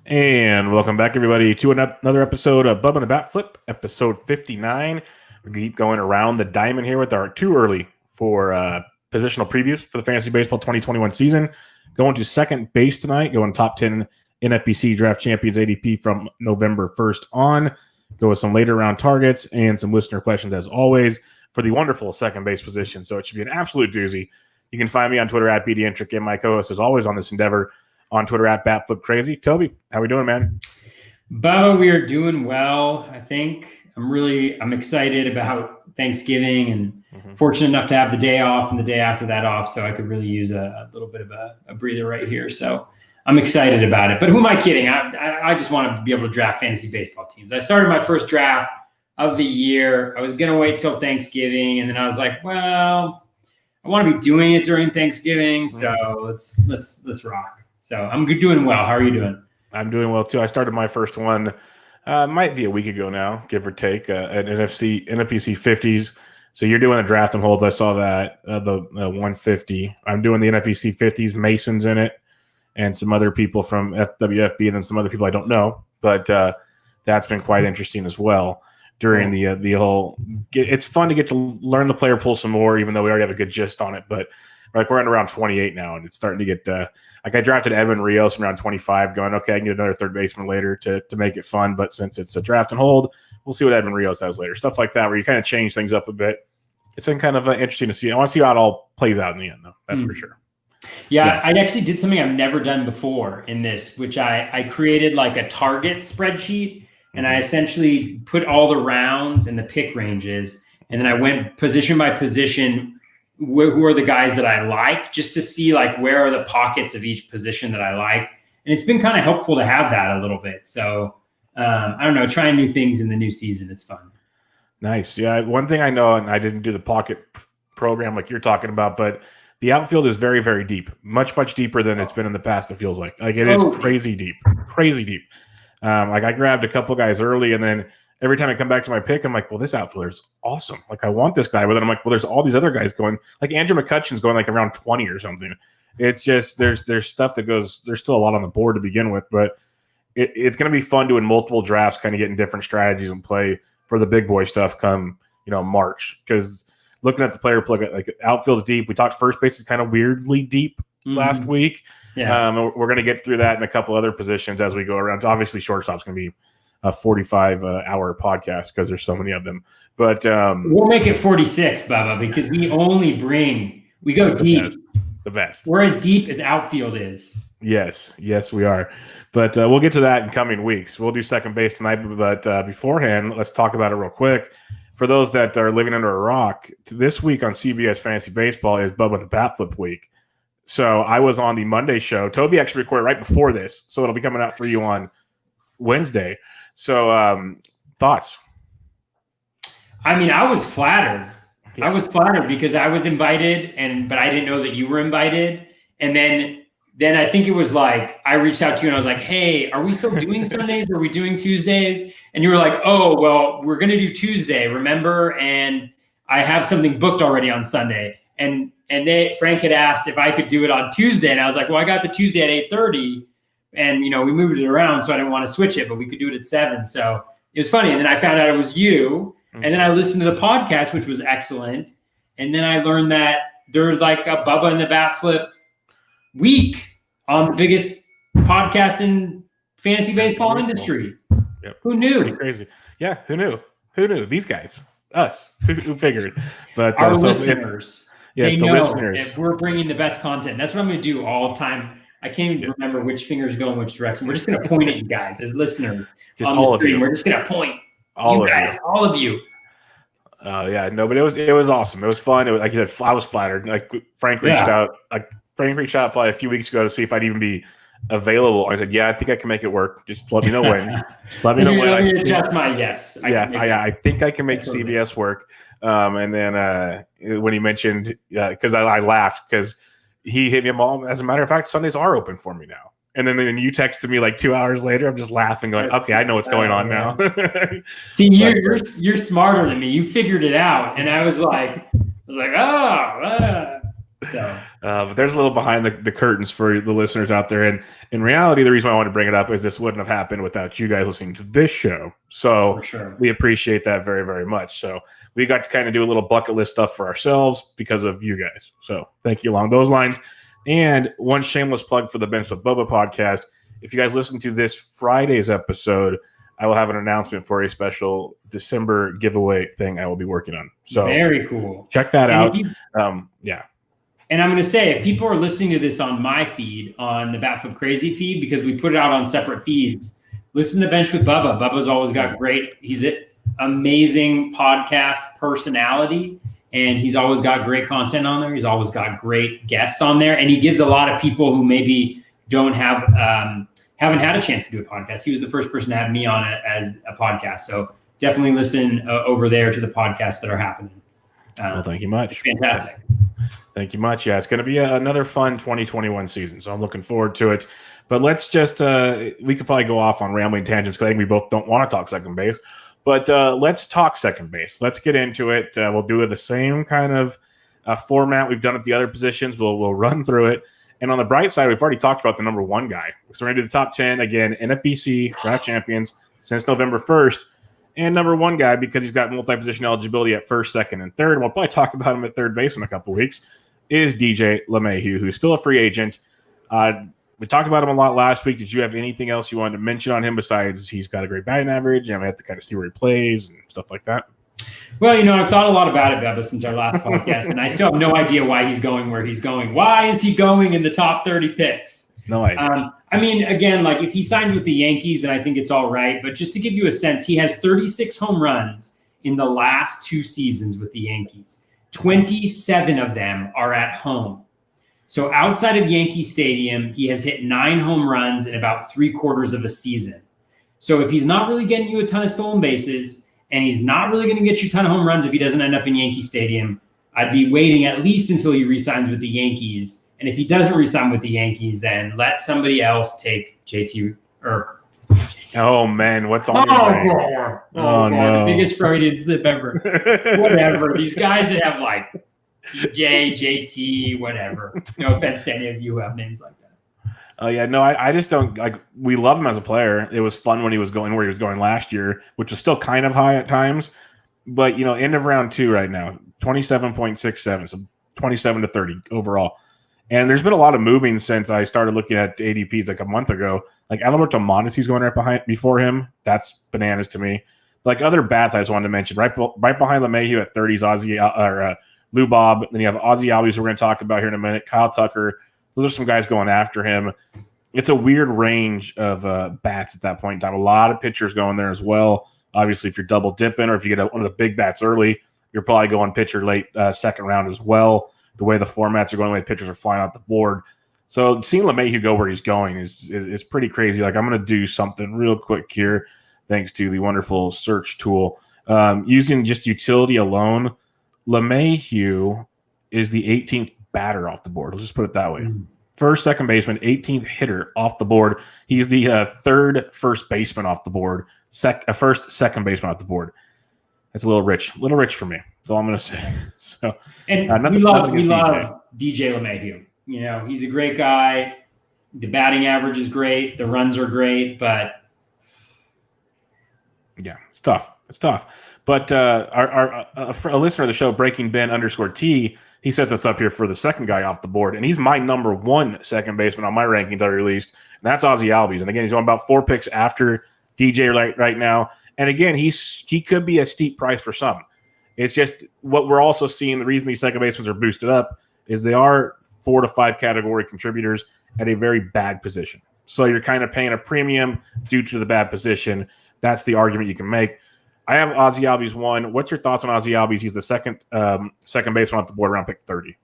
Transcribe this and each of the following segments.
And welcome back, everybody, to another episode of Bubba the Bat Flip, episode 59. We keep going around the diamond here with our too early for positional previews for the Fantasy Baseball 2021 season. Going to second base tonight, going top 10 NFBC Draft Champions ADP from November 1st on. Go with some later round targets and some listener questions, as always, for the wonderful second base position. So it should be an absolute doozy. You can find me on Twitter at BDentric, and my co-host is always on this endeavor on Twitter at BatFlipCrazy. Toby, how we doing, man? Bubba, we are doing well. I think I'm excited about Thanksgiving and fortunate enough to have the day off and the day after that off. So I could really use a little bit of a breather right here. So I'm excited about it. But who am I kidding? I just want to be able to draft fantasy baseball teams. I started my first draft of the year. I was going to wait till Thanksgiving. And then I was like, well, I want to be doing it during Thanksgiving. So let's rock. So I'm doing well. How are you doing? I'm doing well, too. I started my first one, might be a week ago now, give or take, at NFBC 50s. So you're doing the draft and holds. I saw that, the 150. I'm doing the NFBC 50s, Mason's in it, and some other people from FWFB, and then some other people I don't know. But that's been quite interesting as well during the whole – it's fun to get to learn the player pool some more, even though we already have a good gist on it. But we're at around 28 now, and it's starting to get like I drafted Evan Rios from around 25, going, okay, I can get another third baseman later to make it fun. But since it's a draft and hold, we'll see what Evan Rios has later. Stuff like that, where you kind of change things up a bit. It's been kind of interesting to see. I want to see how it all plays out in the end, though. That's for sure. Yeah, I actually did something I've never done before in this, which I created like a target spreadsheet, and I essentially put all the rounds and the pick ranges, and then I went position by position. Who are the guys that I like, just to see like where are the pockets of each position that I like. And it's been kind of helpful to have that a little bit. So I don't know, trying new things in the new season. It's fun. Nice. Yeah. One thing I know, and I didn't do the pocket program like you're talking about, but the outfield is very, very deep, much, much deeper than it's been in the past. It feels like it is crazy deep. Like I grabbed a couple guys early, and then every time I come back to my pick, I'm like, well, this outfielder's awesome. Like, I want this guy. But then I'm like, well, there's all these other guys going. Like, Andrew McCutcheon's going like around 20 or something. It's just there's stuff that goes – there's still a lot on the board to begin with. But it's going to be fun doing multiple drafts, kind of getting different strategies and play for the big boy stuff come, March. Because looking at the player plug, like outfield's deep. We talked first base is kind of weirdly deep last week. Yeah. We're going to get through that in a couple other positions as we go around. Obviously, shortstop's going to be a 45-hour podcast because there's so many of them. But we'll make it 46, Bubba, because we go deep. The best. We're as deep as outfield is. Yes, we are. But we'll get to that in coming weeks. We'll do second base tonight. But beforehand, let's talk about it real quick. For those that are living under a rock, this week on CBS Fantasy Baseball is Bubba the Bat Flip week. So I was on the Monday show. Toby actually recorded right before this, so it'll be coming out for you on Wednesday. So, thoughts? I mean, I was flattered. Yeah. I was flattered because I was invited, but I didn't know that you were invited. And then I think it was like I reached out to you and I was like, "Hey, are we still doing Sundays? Or are we doing Tuesdays?" And you were like, "Oh, well, we're gonna do Tuesday, remember? And I have something booked already on Sunday." And Frank had asked if I could do it on Tuesday, and I was like, "Well, I got the Tuesday at 8:30." And, we moved it around, so I didn't want to switch it, but we could do it at 7. So it was funny. And then I found out it was you. And then I listened to the podcast, which was excellent. And then I learned that there's like a Bubba and the Bat Flip week on the biggest podcast in fantasy baseball industry. Yep. Who knew? Pretty crazy. Yeah, who knew? These guys. Us. Who figured? But our listeners. Yes, the listeners. If we're bringing the best content. That's what I'm going to do all the time. I can't even remember which fingers go in which direction. We're just going to point at you guys as listeners. Just on all the screen. of you. We're just going to point. All of you. Yeah, no, but it was awesome. It was fun. It was, like you said, I was flattered. Like Frank reached out. Frank reached out probably a few weeks ago to see if I'd even be available. I said, yeah, I think I can make it work. Just let me know when. Just let me know when. Let me adjust my yes. I think I can make CBS work. And then when he mentioned, because I laughed because he hit me up. As a matter of fact, Sundays are open for me now. And then you texted me like 2 hours later. I'm just laughing, going, "Okay, I know what's going on now." See, you're smarter than me. You figured it out, and I was like, So But there's a little behind the curtains for the listeners out there. And in reality, the reason why I want to bring it up is this wouldn't have happened without you guys listening to this show. So For sure. we appreciate that very, very much. So we got to kind of do a little bucket list stuff for ourselves because of you guys. So thank you along those lines. And one shameless plug for the Bench with Bubba podcast. If you guys listen to this Friday's episode, I will have an announcement for a special December giveaway thing I will be working on. So very cool. Check that out. Yeah. And I'm going to say, if people are listening to this on my feed, on the Bat Flip Crazy feed, because we put it out on separate feeds, listen to Bench with Bubba. Bubba's always got he's an amazing podcast personality, and he's always got great content on there. He's always got great guests on there, and he gives a lot of people who maybe don't have, haven't had a chance to do a podcast. He was the first person to have me on it as a podcast. So definitely listen over there to the podcasts that are happening. Well, thank you much. Fantastic. Thank you much. Yeah, it's going to be another fun 2021 season, so I'm looking forward to it. But let's just we could probably go off on rambling tangents because I think we both don't want to talk second base. But let's talk second base. Let's get into it. We'll do the same kind of format we've done at the other positions. We'll run through it. And on the bright side, we've already talked about the number one guy. So we're going to do the top 10 again. NFBC draft champions since November 1st. And number one guy, because he's got multi-position eligibility at first, second, and third, and we'll probably talk about him at third base in a couple weeks, is DJ LeMahieu, who's still a free agent. We talked about him a lot last week. Did you have anything else you wanted to mention on him besides he's got a great batting average and we have to kind of see where he plays and stuff like that? Well, I've thought a lot about it, Bubba, since our last podcast, and I still have no idea why he's going where he's going. Why is he going in the top 30 picks? No idea. Again, like if he signed with the Yankees, then I think it's all right. But just to give you a sense, he has 36 home runs in the last 2 seasons with the Yankees. 27 of them are at home. So outside of Yankee Stadium, he has hit 9 home runs in about 3/4 of a season. So if he's not really getting you a ton of stolen bases, and he's not really going to get you a ton of home runs if he doesn't end up in Yankee Stadium, I'd be waiting at least until he re-signs with the Yankees. And if he doesn't re-sign with the Yankees, then let somebody else take JT or Oh man, what's on your brain? Oh no, the biggest Freudian slip ever. Whatever. These guys that have like DJ, JT, whatever. No offense to any of you who have names like that. Oh yeah, no, I just don't like. We love him as a player. It was fun when he was going where he was going last year, which was still kind of high at times. But end of round 2 right now, 27.67, so 27 to 30 overall. And there's been a lot of moving since I started looking at ADPs like a month ago. Like Alberto Mondesi's going before him. That's bananas to me. Like other bats, I just wanted to mention right behind LeMahieu at 30s, Aussie Lou Bob. Then you have Aussie Albies we're going to talk about here in a minute. Kyle Tucker. Those are some guys going after him. It's a weird range of bats at that point in time. A lot of pitchers going there as well. Obviously, if you're double dipping or if you get one of the big bats early, you're probably going pitcher late second round as well. The way the formats are going, the way pitchers are flying off the board. So seeing LeMahieu go where he's going is pretty crazy. Like I'm going to do something real quick here, thanks to the wonderful search tool. Using just utility alone, LeMahieu is the 18th batter off the board. Let's just put it that way. First second baseman, 18th hitter off the board. He's the third first baseman off the board. First second baseman off the board. That's a little rich for me. That's all I'm going to say. So, and we love DJ LeMahieu. He's a great guy. The batting average is great. The runs are great, but yeah, it's tough. But a listener of the show, Breaking Ben _T, he sets us up here for the second guy off the board, and he's my number 1 second baseman on my rankings I released, and that's Aussie Albies. And again, he's on about 4 picks after DJ right now. And again, he could be a steep price for some. It's just what we're also seeing. The reason these second basemen are boosted up is they are 4 to 5 category contributors at a very bad position. So you're kind of paying a premium due to the bad position. That's the argument you can make. I have Aussie Albies 1. What's your thoughts on Aussie Albies? He's the second baseman off the board around pick 30.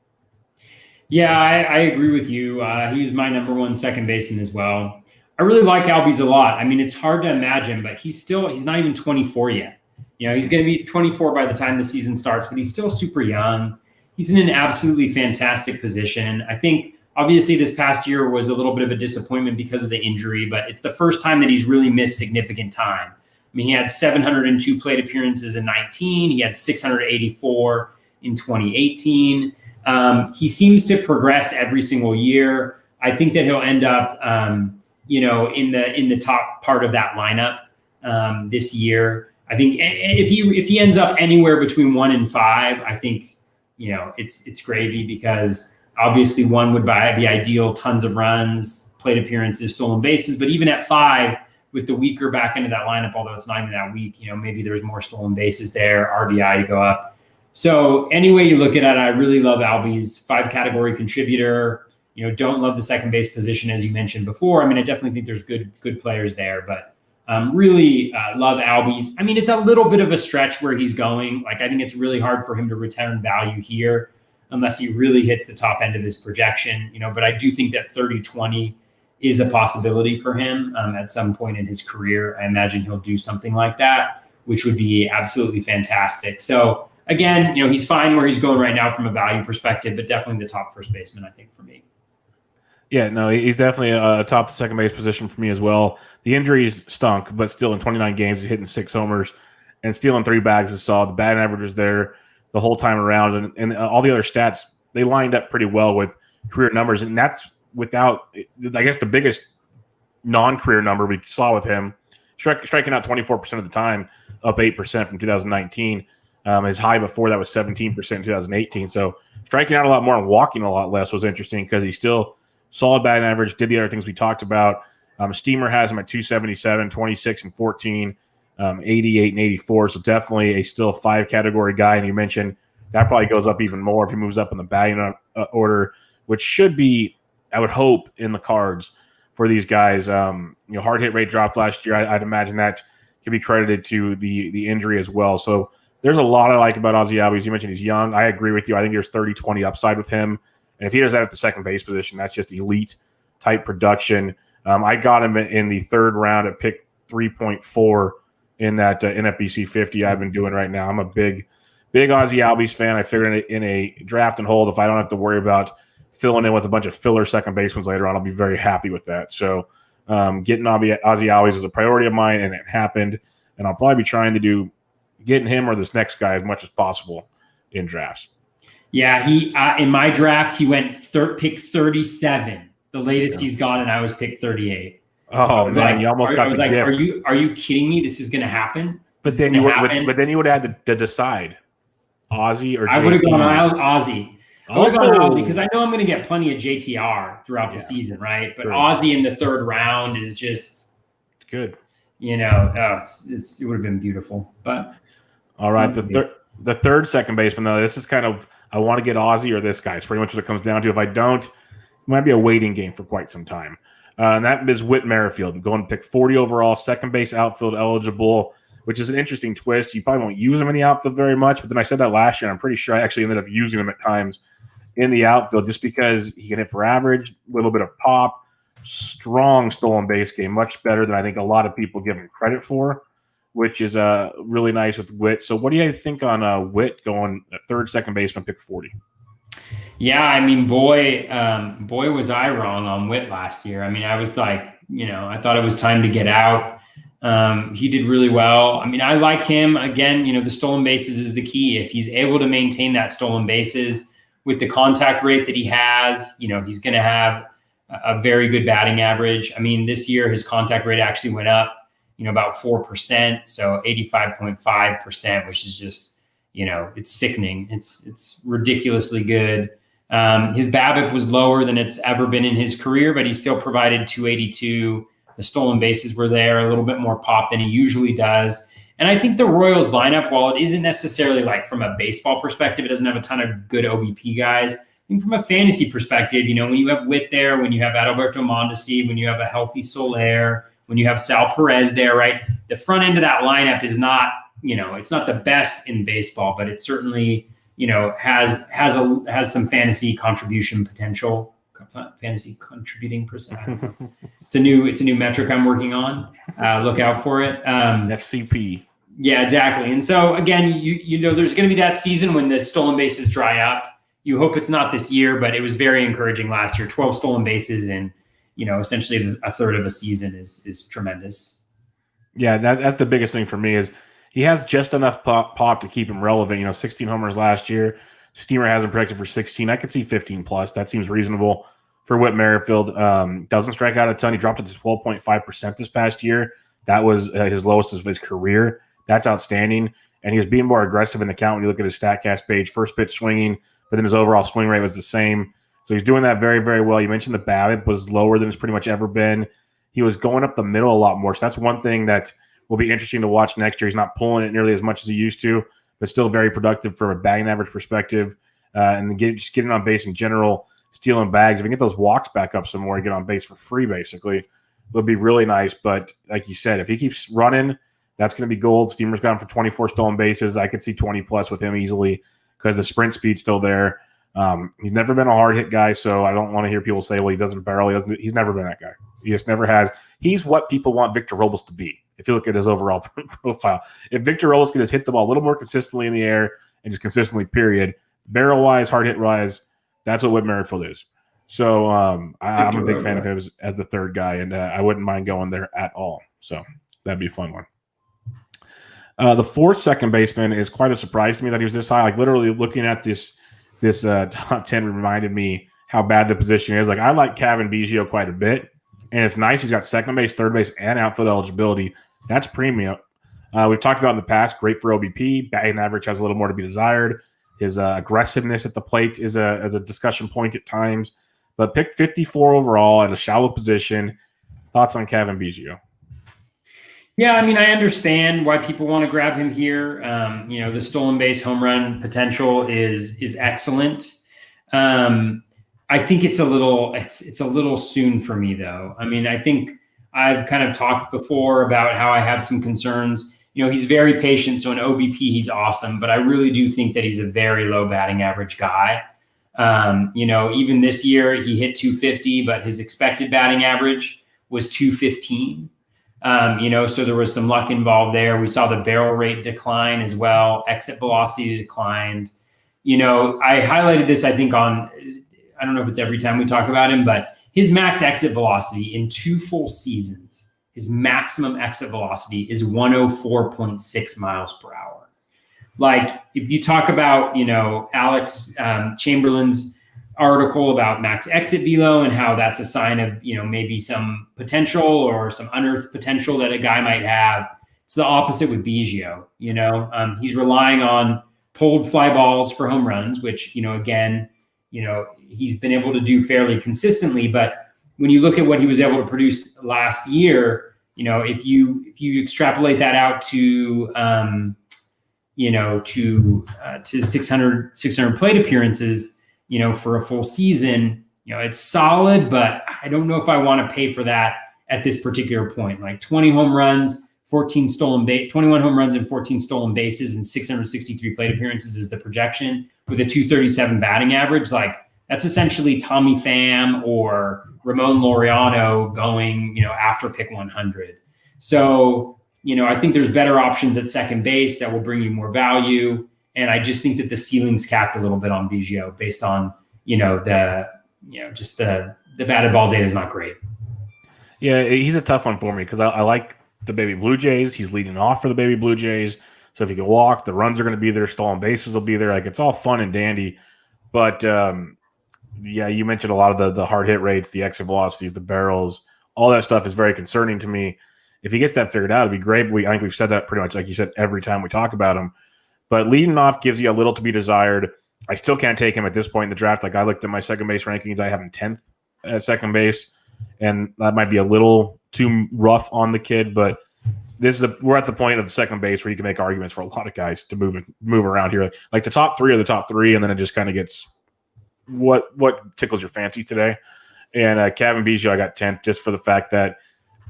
Yeah, I agree with you. He's my number 1 second baseman as well. I really like Albies a lot. I mean, it's hard to imagine, but he's not even 24 yet. He's going to be 24 by the time the season starts, but he's still super young. He's in an absolutely fantastic position. I think obviously this past year was a little bit of a disappointment because of the injury, but it's the first time that he's really missed significant time. I mean, he had 702 plate appearances in 19. He had 684 in 2018. He seems to progress every single year. I think that he'll end up, in the top part of that lineup this year. I think if he ends up anywhere between 1 and 5, I think it's gravy, because obviously 1 would be ideal, tons of runs, plate appearances, stolen bases. But even at 5, with the weaker back end of that lineup, although it's not even that weak, maybe there's more stolen bases there, RBI to go up. So any way you look at it, I really love Albies, 5 category contributor. Don't love the second base position, as you mentioned before. I mean, I definitely think there's good players there, but really love Albies. I mean, it's a little bit of a stretch where he's going. Like, I think it's really hard for him to return value here unless he really hits the top end of his projection. But I do think that 30-20 is a possibility for him at some point in his career. I imagine he'll do something like that, which would be absolutely fantastic. So again, he's fine where he's going right now from a value perspective, but definitely the top first baseman, I think, for me. Yeah, no, he's definitely a top second base position for me as well. The injuries stunk, but still in 29 games, he's hitting 6 homers and stealing 3 bags is solid. The batting average was there the whole time around, and all the other stats, they lined up pretty well with career numbers, and that's without, I guess, the biggest non-career number we saw with him, striking out 24% of the time, up 8% from 2019. His high before that was 17% in 2018. So striking out a lot more and walking a lot less was interesting, because he's still solid batting average, did the other things we talked about. Steamer has him at 277, 26 and 14, 88 and 84. So definitely a still 5 category guy. And you mentioned that probably goes up even more if he moves up in the batting order, which should be, I would hope, in the cards for these guys. Hard hit rate dropped last year. I'd imagine that can be credited to the injury as well. So there's a lot I like about Aussie Albies. You mentioned he's young. I agree with you. I think there's 30-20 upside with him. And if he does that at the second base position, that's just elite type production. I got him in the 3rd round at pick 3.4 in that NFBC 50 I've been doing right now. I'm a big Aussie Albies fan. I figured in a draft and hold, if I don't have to worry about filling in with a bunch of filler second basemen later on, I'll be very happy with that. So getting Aussie Albies was a priority of mine, and it happened. And I'll probably be trying to do getting him or this next guy as much as possible in drafts. Yeah, he in my draft, he went pick 37. The latest he's gone, and I was pick 38. Oh man, like, you almost got the gift. Are you kidding me? This is going to happen. But then you would add the decide Aussie or JT. I would have gone Aussie. I would have gone Aussie because I know I'm going to get plenty of JTR throughout the season, right? But Aussie in the 3rd round is just good. It would have been beautiful. But all right, the third second baseman, though, this is kind of, I want to get Aussie or this guy. It's pretty much what it comes down to. If I don't, it might be a waiting game for quite some time. And that is Whit Merrifield, going to pick 40 overall, second base outfield eligible, which is an interesting twist. You probably won't use him in the outfield very much, but then I said that last year, and I'm pretty sure I actually ended up using him at times in the outfield just because he can hit for average, a little bit of pop, strong stolen base game, much better than I think a lot of people give him credit for, which is really nice with Whit. So what do you think on Whit going third second baseman, pick 40? Yeah, I mean, boy, was I wrong on Whit last year. I mean, I was like, I thought it was time to get out. He did really well. I mean, I like him. Again, the stolen bases is the key. If he's able to maintain that stolen bases with the contact rate that he has, he's going to have a very good batting average. I mean, this year his contact rate actually went up, about 4%. So 85.5%, which is just, it's sickening. It's ridiculously good. His BABIP was lower than it's ever been in his career, but he still provided 282. The stolen bases were there, a little bit more pop than he usually does. And I think the Royals lineup, while it isn't necessarily like from a baseball perspective, it doesn't have a ton of good OBP guys. I think from a fantasy perspective, when you have Whit there, when you have Adalberto Mondesi, when you have a healthy Soler, when you have Sal Perez there, right? The front end of that lineup is not, it's not the best in baseball, but it certainly, has some fantasy contribution potential. Fantasy contributing percent. It's a new metric I'm working on. Look out for it. FCP. Yeah, exactly. And so again, there's going to be that season when the stolen bases dry up. You hope it's not this year, but it was very encouraging last year. 12 stolen bases in, essentially a third of a season is tremendous. Yeah, that's the biggest thing for me is he has just enough pop to keep him relevant. 16 homers last year, Steamer has him projected for 16. I could see 15 plus. That seems reasonable for Whit Merrifield. Doesn't strike out a ton. He dropped it to 12.5% this past year. That was his lowest of his career. That's outstanding. And he was being more aggressive in the count when you look at his StatCast page. First pitch swinging, but then his overall swing rate was the same. So he's doing that very, very well. You mentioned the BABIP was lower than it's pretty much ever been. He was going up the middle a lot more. So that's one thing that will be interesting to watch next year. He's not pulling it nearly as much as he used to, but still very productive from a batting average perspective. And just getting on base in general, stealing bags. If we can get those walks back up some more and get on base for free, basically, would be really nice. But like you said, if he keeps running, that's going to be gold. Steamer's gone for 24 stolen bases. I could see 20 plus with him easily because the sprint speed's still there. He's never been a hard hit guy, so I don't want to hear people say, well, he doesn't barrel. He's never been that guy. He just never has. He's what people want Victor Robles to be. If you look at his overall profile, if Victor Robles can just hit the ball a little more consistently in the air and just consistently, period, barrel wise, hard hit wise, that's what Whit Merrifield is. So I'm a big fan of him as the third guy, and I wouldn't mind going there at all. So that'd be a fun one. The fourth second baseman is quite a surprise to me that he was this high. Like literally looking at this top 10 reminded me how bad the position is. Like I like Cavan Biggio quite a bit, and it's nice. He's got second base, third base, and outfield eligibility. That's premium. We've talked about in the past, great for OBP. Batting average has a little more to be desired. His aggressiveness at the plate is a discussion point at times. But picked 54 overall at a shallow position. Thoughts on Cavan Biggio? Yeah, I mean, I understand why people want to grab him here. The stolen base home run potential is excellent. I think it's a little soon for me, though. I mean, I think I've kind of talked before about how I have some concerns. He's very patient, so in OBP he's awesome, but I really do think that he's a very low batting average guy. Even this year he hit 250, but his expected batting average was 215. So there was some luck involved there. We saw the barrel rate decline as well. Exit velocity declined. I highlighted this, I think I don't know if it's every time we talk about him, but his max exit velocity in 2 full seasons, his maximum exit velocity is 104.6 miles per hour. Like if you talk about, Alex Chamberlain's article about max exit velo and how that's a sign of, maybe some potential or some unearthed potential that a guy might have. It's the opposite with Biggio. He's relying on pulled fly balls for home runs, which, again, he's been able to do fairly consistently. But when you look at what he was able to produce last year, if you extrapolate that out to 600 plate appearances, for a full season, it's solid, but I don't know if I want to pay for that at this particular point. Like 20 home runs, 21 home runs and 14 stolen bases and 663 plate appearances is the projection with a 237 batting average. Like that's essentially Tommy Pham or Ramon Laureano going, after pick 100. So, I think there's better options at second base that will bring you more value. And I just think that the ceiling's capped a little bit on Biggio based on, the batted ball data is not great. Yeah, he's a tough one for me because I like the Baby Blue Jays. He's leading off for the Baby Blue Jays. So if he can walk, the runs are going to be there. Stolen bases will be there. Like it's all fun and dandy. But you mentioned a lot of the hard hit rates, the exit velocities, the barrels, all that stuff is very concerning to me. If he gets that figured out, it'd be great. I think we've said that pretty much, like you said, every time we talk about him. But leading off gives you a little to be desired. I still can't take him at this point in the draft. Like I looked at my second base rankings, I have him 10th at second base, and that might be a little too rough on the kid. But we're at the point of second base where you can make arguments for a lot of guys to move around here. Like the top three are the top three, and then it just kind of gets what tickles your fancy today. And Cavan Biggio, I got 10th just for the fact that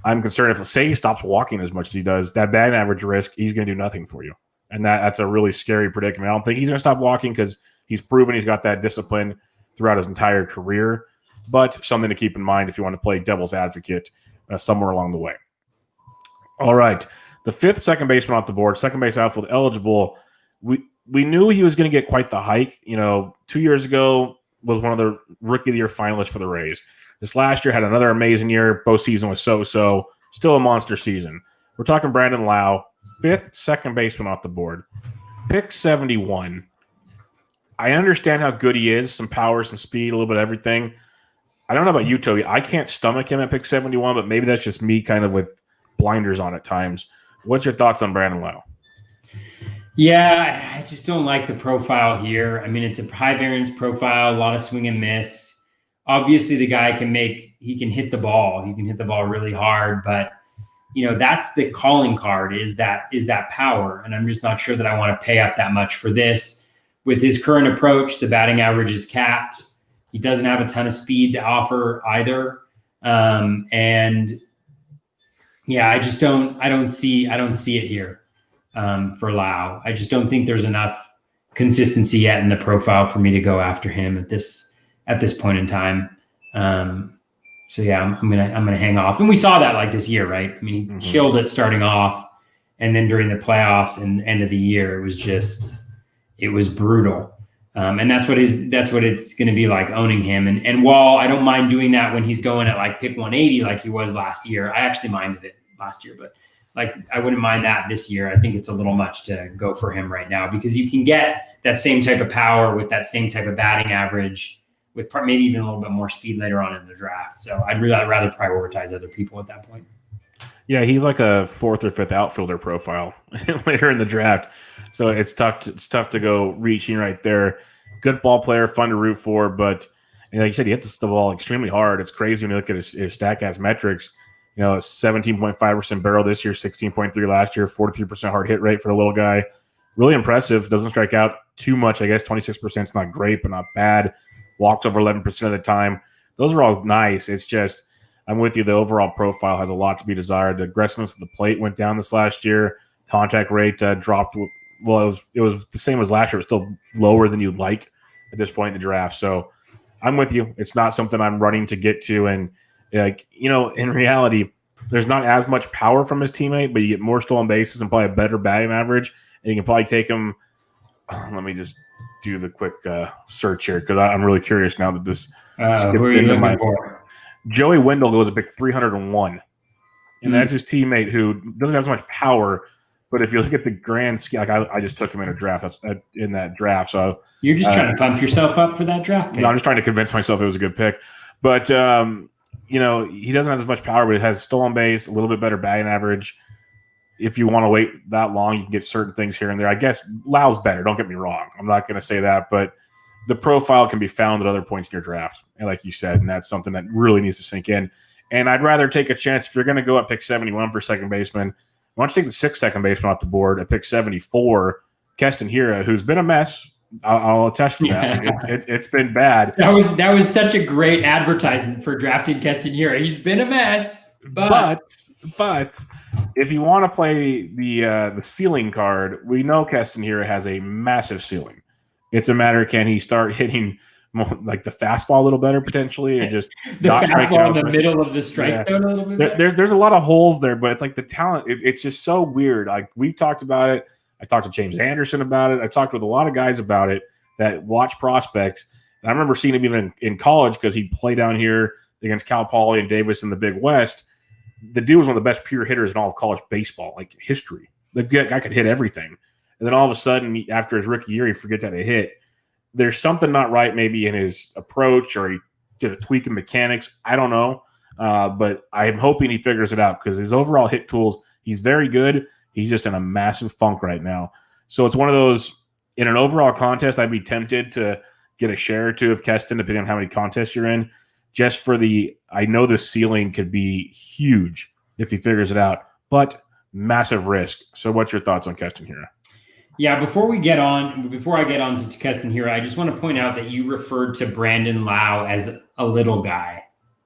I'm concerned if, say, he stops walking as much as he does, that batting average risk, he's going to do nothing for you. And that's a really scary predicament. I don't think he's going to stop walking because he's proven he's got that discipline throughout his entire career. But something to keep in mind if you want to play devil's advocate somewhere along the way. All right. The fifth second baseman off the board, second base outfield eligible. We knew he was going to get quite the hike. 2 years ago was one of the Rookie of the Year finalists for the Rays. This last year had another amazing year. Both season was so-so. Still a monster season. We're talking Brandon Lowe, fifth second baseman off the board. Pick 71. I understand how good he is, some power, some speed, a little bit of everything. I don't know about you, Toby. I can't stomach him at pick 71, but maybe that's just me kind of with blinders on at times. What's your thoughts on Brandon Lowe? Yeah, I just don't like the profile here. I mean, it's a high variance profile, a lot of swing and miss. Obviously, the guy can hit the ball. He can hit the ball really hard, but that's the calling card is that power. And I'm just not sure that I want to pay up that much for this. With his current approach, the batting average is capped. He doesn't have a ton of speed to offer either. And yeah, I don't see it here for Lowe. I just don't think there's enough consistency yet in the profile for me to go after him at this point in time. So yeah, I'm gonna hang off. And we saw that like this year, right? I mean, he killed it starting off, and then during the playoffs and end of the year, it was brutal. And that's what it's going to be like owning him. And while I don't mind doing that when he's going at like pick 180, like he was last year, I actually minded it last year, but like, I wouldn't mind that this year. I think it's a little much to go for him right now because you can get that same type of power with that same type of batting average with maybe even a little bit more speed later on in the draft. So I'd rather prioritize other people at that point. Yeah, he's like a fourth or fifth outfielder profile later in the draft. So it's tough to go reaching right there. Good ball player, fun to root for, but like you said, he hits the ball extremely hard. It's crazy when you look at his StatCast metrics. 17.5% barrel this year, 16.3 last year, 43% hard hit rate for the little guy. Really impressive. Doesn't strike out too much. I guess 26% is not great, but not bad. Walks over 11% of the time. Those are all nice. It's just, I'm with you. The overall profile has a lot to be desired. The aggressiveness of the plate went down this last year. Contact rate dropped. Well, it was the same as last year. It was still lower than you'd like at this point in the draft. So I'm with you. It's not something I'm running to get to. And in reality, there's not as much power from his teammate, but you get more stolen bases and probably a better batting average. And you can probably take him. Let me just do the quick search here because I'm really curious now that this. Who are you looking for? Joey Wendell goes a pick 301, and that's his teammate who doesn't have as much power. But if you look at the grand scheme, like I just took him in a draft in that draft. So you're just trying to pump yourself up for that draft pick. No, I'm just trying to convince myself it was a good pick. But he doesn't have as much power, but it has stolen base, a little bit better batting average. If you want to wait that long, you can get certain things here and there. I guess Lowe's better. Don't get me wrong. I'm not going to say that, but the profile can be found at other points in your draft, and like you said, and that's something that really needs to sink in. And I'd rather take a chance if you're going to go at pick 71 for second baseman. Why don't you take the sixth second baseman off the board at pick 74, Keston Hiura, who's been a mess. I'll attest to that. Yeah. It's been bad. That was such a great advertisement for drafting Keston Hiura. He's been a mess, but if you want to play the ceiling card, we know Keston Hiura has a massive ceiling. It's a matter of can he start hitting more, like the fastball a little better potentially, or just the fastball in the middle of the strike zone a little bit. There's a lot of holes there, but it's like the talent. It's just so weird. Like we talked about it. I talked to James Anderson about it. I talked with a lot of guys about it that watch prospects. And I remember seeing him even in college because he played down here against Cal Poly and Davis in the Big West. The dude was one of the best pure hitters in all of college baseball, like history. The guy could hit everything. And then all of a sudden, after his rookie year, he forgets how to hit. There's something not right maybe in his approach, or he did a tweak in mechanics. I don't know. But I'm hoping he figures it out because his overall hit tools, he's very good. He's just in a massive funk right now. So it's one of those, in an overall contest, I'd be tempted to get a share or two of Keston, depending on how many contests you're in, just for I know the ceiling could be huge if he figures it out, but massive risk. So what's your thoughts on Keston Hiura? Yeah, before I get on to Keston Hiura, I just want to point out that you referred to Brandon Lowe as a little guy.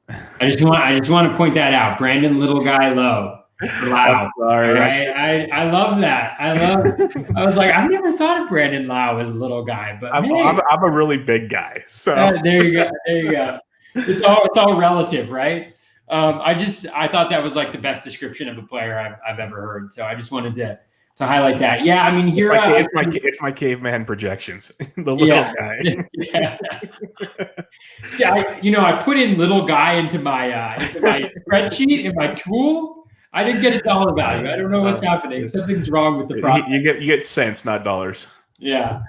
I just want to point that out. Brandon Little Guy Lowe. Lowe. Sorry. Right? I love that. I was like, I've never thought of Brandon Lowe as a little guy, but I'm a really big guy. So there you go. It's all relative, right? I thought that was like the best description of a player I've ever heard. So I just wanted to highlight that. Yeah, I mean, here it's my caveman projections. The little guy. Yeah. See, I put in little guy into my spreadsheet in my tool. I didn't get a dollar value. I don't know what's happening. Something's wrong with the process. You get cents, not dollars. Yeah.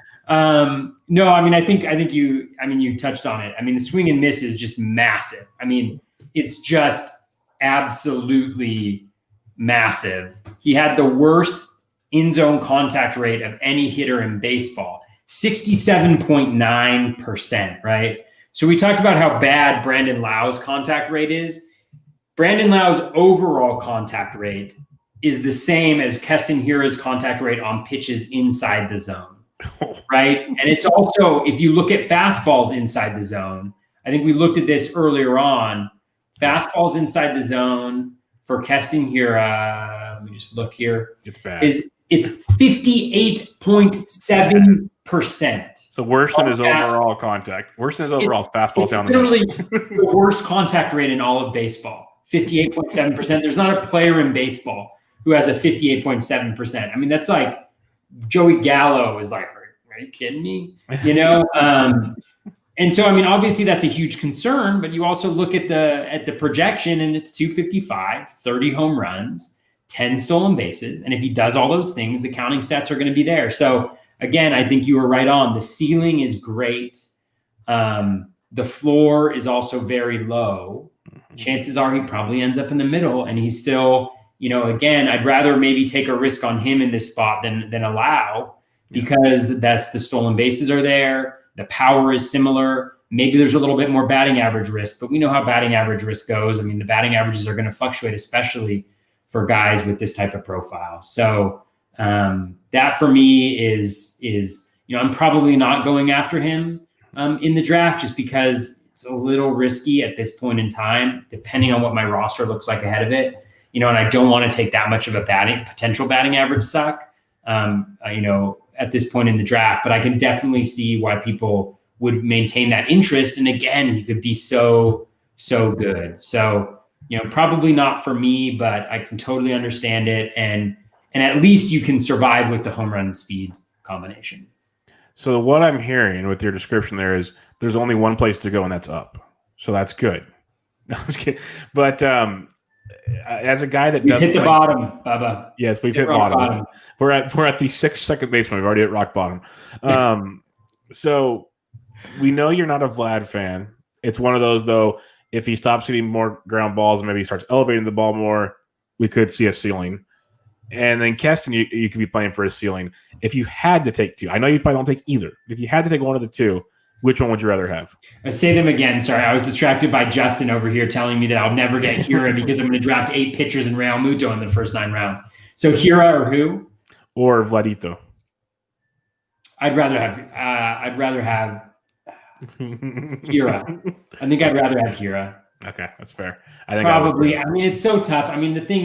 No, I mean, I think you touched on it. I mean, the swing and miss is just massive. I mean, it's just absolutely massive. He had the worst in-zone contact rate of any hitter in baseball, 67.9%, right? So we talked about how bad Brandon Lowe's contact rate is. Brandon Lowe's overall contact rate is the same as Keston Hiura's contact rate on pitches inside the zone, right? And it's also, if you look at fastballs inside the zone, I think we looked at this earlier on, fastballs inside the zone for Keston Hiura, let me just look here. It's bad. It's 58.7%. So worse than his overall contact. Worse than his overall fastball down the middle. It's literally the worst contact rate in all of baseball. 58.7%. There's not a player in baseball who has a 58.7%. I mean, that's like Joey Gallo is like, are you kidding me? You know? And so, I mean, obviously that's a huge concern, but you also look at the projection and it's 255, 30 home runs, 10 stolen bases. And if he does all those things, the counting stats are going to be there. So again, I think you were right on. The ceiling is great. The floor is also very low. Chances are he probably ends up in the middle, and he's still, you know, again, I'd rather maybe take a risk on him in this spot than allow, because that's the stolen bases are there. The power is similar. Maybe there's a little bit more batting average risk, but we know how batting average risk goes. I mean, the batting averages are going to fluctuate, especially for guys with this type of profile. So that for me is, you know, I'm probably not going after him in the draft just because it's a little risky at this point in time, depending on what my roster looks like ahead of it, you know, and I don't want to take that much of a potential batting average suck, you know, at this point in the draft, but I can definitely see why people would maintain that interest. And again, he could be so good. So, you know, probably not for me, but I can totally understand it. And at least you can survive with the home run speed combination. So what I'm hearing with your description there is there's only one place to go, and that's up. So that's good. No, I'm just kidding. But as a guy that doesn't hit the bottom, Bubba. Yes, we've hit bottom. We're at the second baseman. We've already hit rock bottom. So we know you're not a Vlad fan. It's one of those, though, if he stops hitting more ground balls and maybe he starts elevating the ball more, we could see a ceiling. And then Keston, you could be playing for a ceiling. If you had to take two, I know you probably don't take either. If you had to take one of the two, which one would you rather have? I say them again. Sorry, I was distracted by Justin over here telling me that I'll never get Hiura because I'm going to draft 8 pitchers in Real Muto in the first 9 rounds. So Hiura or who? Or Vladito. I'd rather have Hiura. I think I'd rather have Hiura. Okay, that's fair. I think probably. I mean, it's so tough. I mean, the thing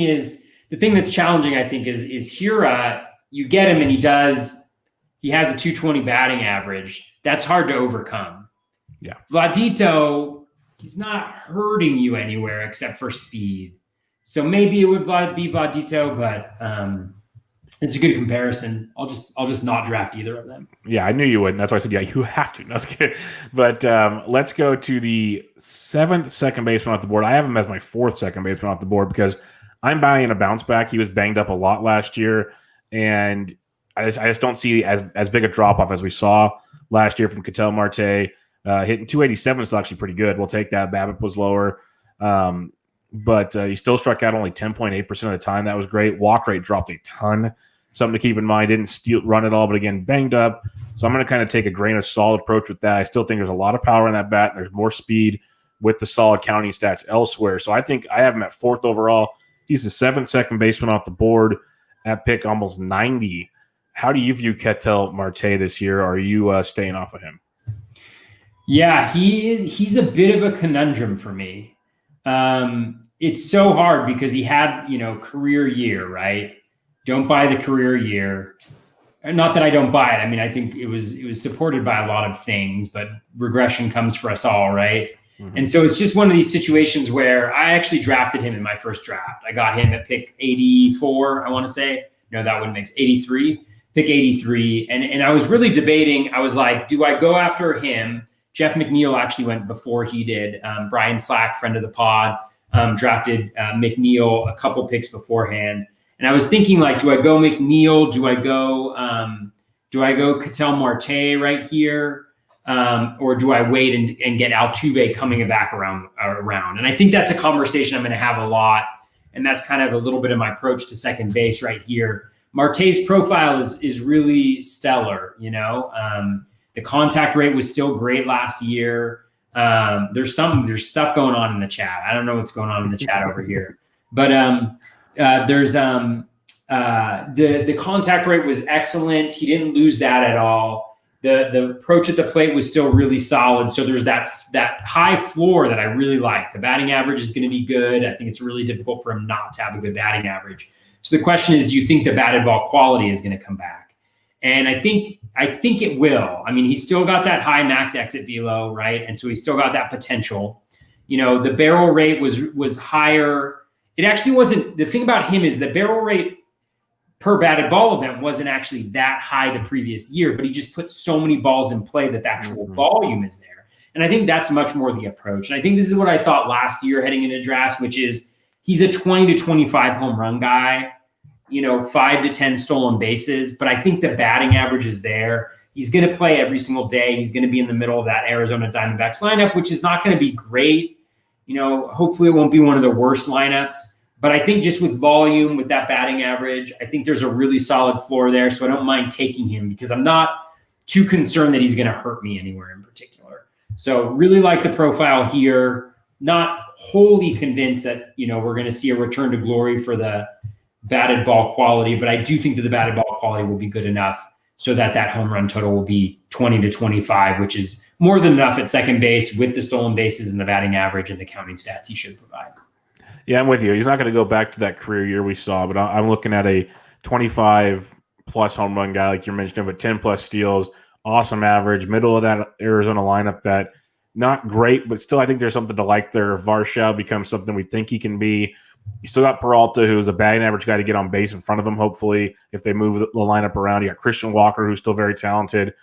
that's challenging, I think, is Hiura. You get him, and he has a 220 batting average. That's hard to overcome. Yeah. Vladito, he's not hurting you anywhere except for speed. So maybe it would be Vladito, but it's a good comparison. I'll just not draft either of them. Yeah, I knew you would. And that's why I said, yeah, you have to. That's good. But let's go to the 7th second baseman off the board. I have him as my 4th second baseman off the board because I'm buying a bounce back. He was banged up a lot last year, and I just don't see as big a drop-off as we saw last year from Kettel Marte. Hitting 287 is actually pretty good. We'll take that. BABIP was lower. But he still struck out only 10.8% of the time. That was great. Walk rate dropped a ton. Something to keep in mind. Didn't run at all, but again, banged up. So I'm going to kind of take a grain of salt approach with that. I still think there's a lot of power in that bat, and there's more speed with the solid counting stats elsewhere. So I think I have him at 4th overall. He's the 7th second baseman off the board at pick almost 90. How do you view Kettel Marte this year? Are you staying off of him? Yeah, he's a bit of a conundrum for me. It's so hard because he had, career year, right? Don't buy the career year. Not that I don't buy it. I mean, I think it was supported by a lot of things, but regression comes for us all, right? Mm-hmm. And so it's just one of these situations where I actually drafted him in my first draft. I got him at pick 84, I want to say. No, that wouldn't make 83. Pick 83. And I was really debating. I was like, do I go after him? Jeff Mcneill actually went before he did. Brian Slack, friend of the pod, drafted Mcneal a couple picks beforehand. And I was thinking, like, do I go Mcneal? Do I go Do I go Kettel Marte right here? Or do I wait and get Altuve coming back around? And I think that's a conversation I'm going to have a lot. And that's kind of a little bit of my approach to second base right here. Marte's profile is really stellar. The contact rate was still great last year. There's stuff going on in the chat. I don't know what's going on in the chat over here, but there's the contact rate was excellent. He didn't lose that at all. The approach at the plate was still really solid. So there's that high floor that I really like. The batting average is going to be good. I think it's really difficult for him not to have a good batting average. So the question is, do you think the batted ball quality is going to come back? And I think it will. I mean, he's still got that high max exit velo, right? And so he's still got that potential. The barrel rate was higher. It actually wasn't. The thing about him is the barrel rate per batted ball event wasn't actually that high the previous year, but he just put so many balls in play that the actual volume is there. And I think that's much more the approach. And I think this is what I thought last year heading into drafts, which is he's a 20 to 25 home run guy, 5 to 10 stolen bases. But I think the batting average is there. He's going to play every single day. He's going to be in the middle of that Arizona Diamondbacks lineup, which is not going to be great. Hopefully it won't be one of the worst lineups. But I think just with volume, with that batting average, I think there's a really solid floor there. So I don't mind taking him because I'm not too concerned that he's going to hurt me anywhere in particular. So really like the profile here. Not wholly convinced that, we're going to see a return to glory for the batted ball quality, but I do think that the batted ball quality will be good enough so that home run total will be 20 to 25, which is more than enough at second base with the stolen bases and the batting average and the counting stats he should provide. Yeah, I'm with you. He's not going to go back to that career year we saw, but I'm looking at a 25-plus home run guy, like you're mentioning, with 10-plus steals, awesome average, middle of that Arizona lineup that not great, but still I think there's something to like there. Varshao becomes something we think he can be. You still got Peralta, who's a batting average guy to get on base in front of him, hopefully, if they move the lineup around. You got Christian Walker, who's still very talented.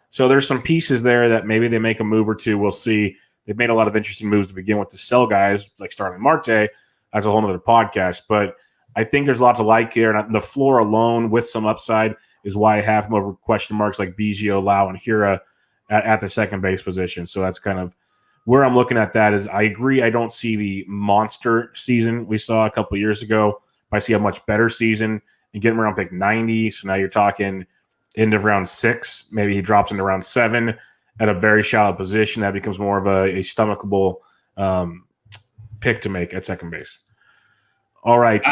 So there's some pieces there that maybe they make a move or two. We'll see. They've made a lot of interesting moves to begin with to sell guys like Starling Marte. That's a whole other podcast. But I think there's a lot to like here. And the floor alone with some upside is why I have him over question marks like Biggio, Lowe, and Hira at the second base position. So that's kind of where I'm looking at that. Is I agree I don't see the monster season we saw a couple of years ago, but I see a much better season and get him around pick 90. So now you're talking end of round 6. Maybe he drops into round 7 at a very shallow position. That becomes more of a stomachable pick to make at second base. All right.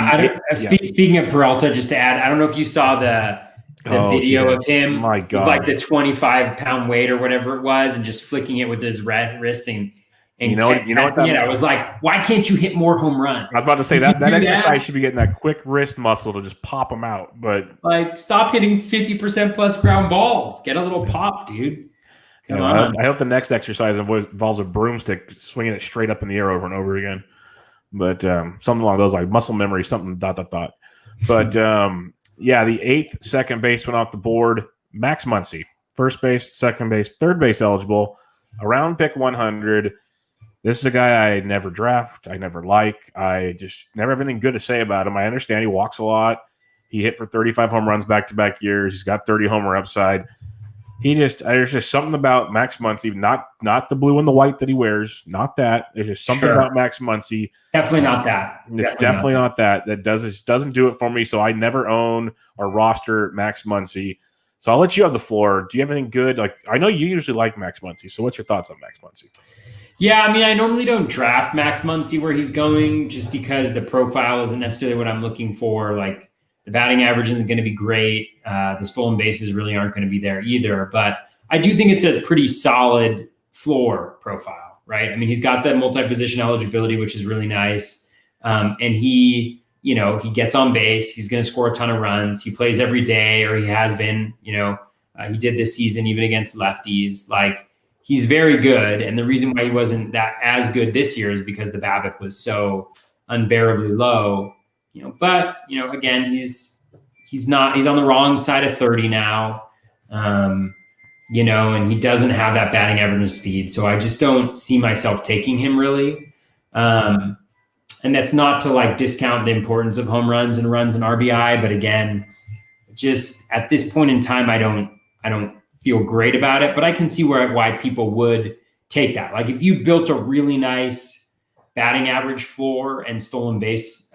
Speaking of Peralta, just to add, I don't know if you saw the video of him, my God, with like the 25-pound weight or whatever it was, and just flicking it with his wrist and I was like, why can't you hit more home runs? I was about to say that exercise should be getting that quick wrist muscle to just pop them out. But like, stop hitting 50% plus ground balls. Get a little pop, dude. Come on. I hope the next exercise involves a broomstick swinging it straight up in the air over and over again. But something along those lines, muscle memory, something ... But the 8th second baseman off the board, Max Muncie, first base, second base, third base eligible, around pick 100. This is a guy I never draft. I never like. I just never have anything good to say about him. I understand he walks a lot. He hit for 35 home runs back-to-back years. He's got 30 homer upside. There's just something about Max Muncie, not the blue and the white that he wears, not that. There's just something about Max Muncie. Definitely not that. It's definitely not that. That doesn't do it for me. So I never own or roster Max Muncie. So I'll let you have the floor. Do you have anything good? Like, I know you usually like Max Muncie. So what's your thoughts on Max Muncie? Yeah, I mean, I normally don't draft Max Muncie where he's going just because the profile isn't necessarily what I'm looking for. Like, the batting average isn't going to be great. The stolen bases really aren't going to be there either. But I do think it's a pretty solid floor profile, right? I mean, he's got that multi-position eligibility, which is really nice. And he gets on base. He's going to score a ton of runs. He plays every day, or he has been. He did this season even against lefties. Like, he's very good. And the reason why he wasn't that as good this year is because the BABIP was so unbearably low. But again, he's on the wrong side of 30 now. And he doesn't have that batting average and speed. So I just don't see myself taking him really. And that's not to like discount the importance of home runs and runs and RBI. But again, just at this point in time, I feel great about it, but I can see why people would take that. Like if you built a really nice batting average floor and stolen base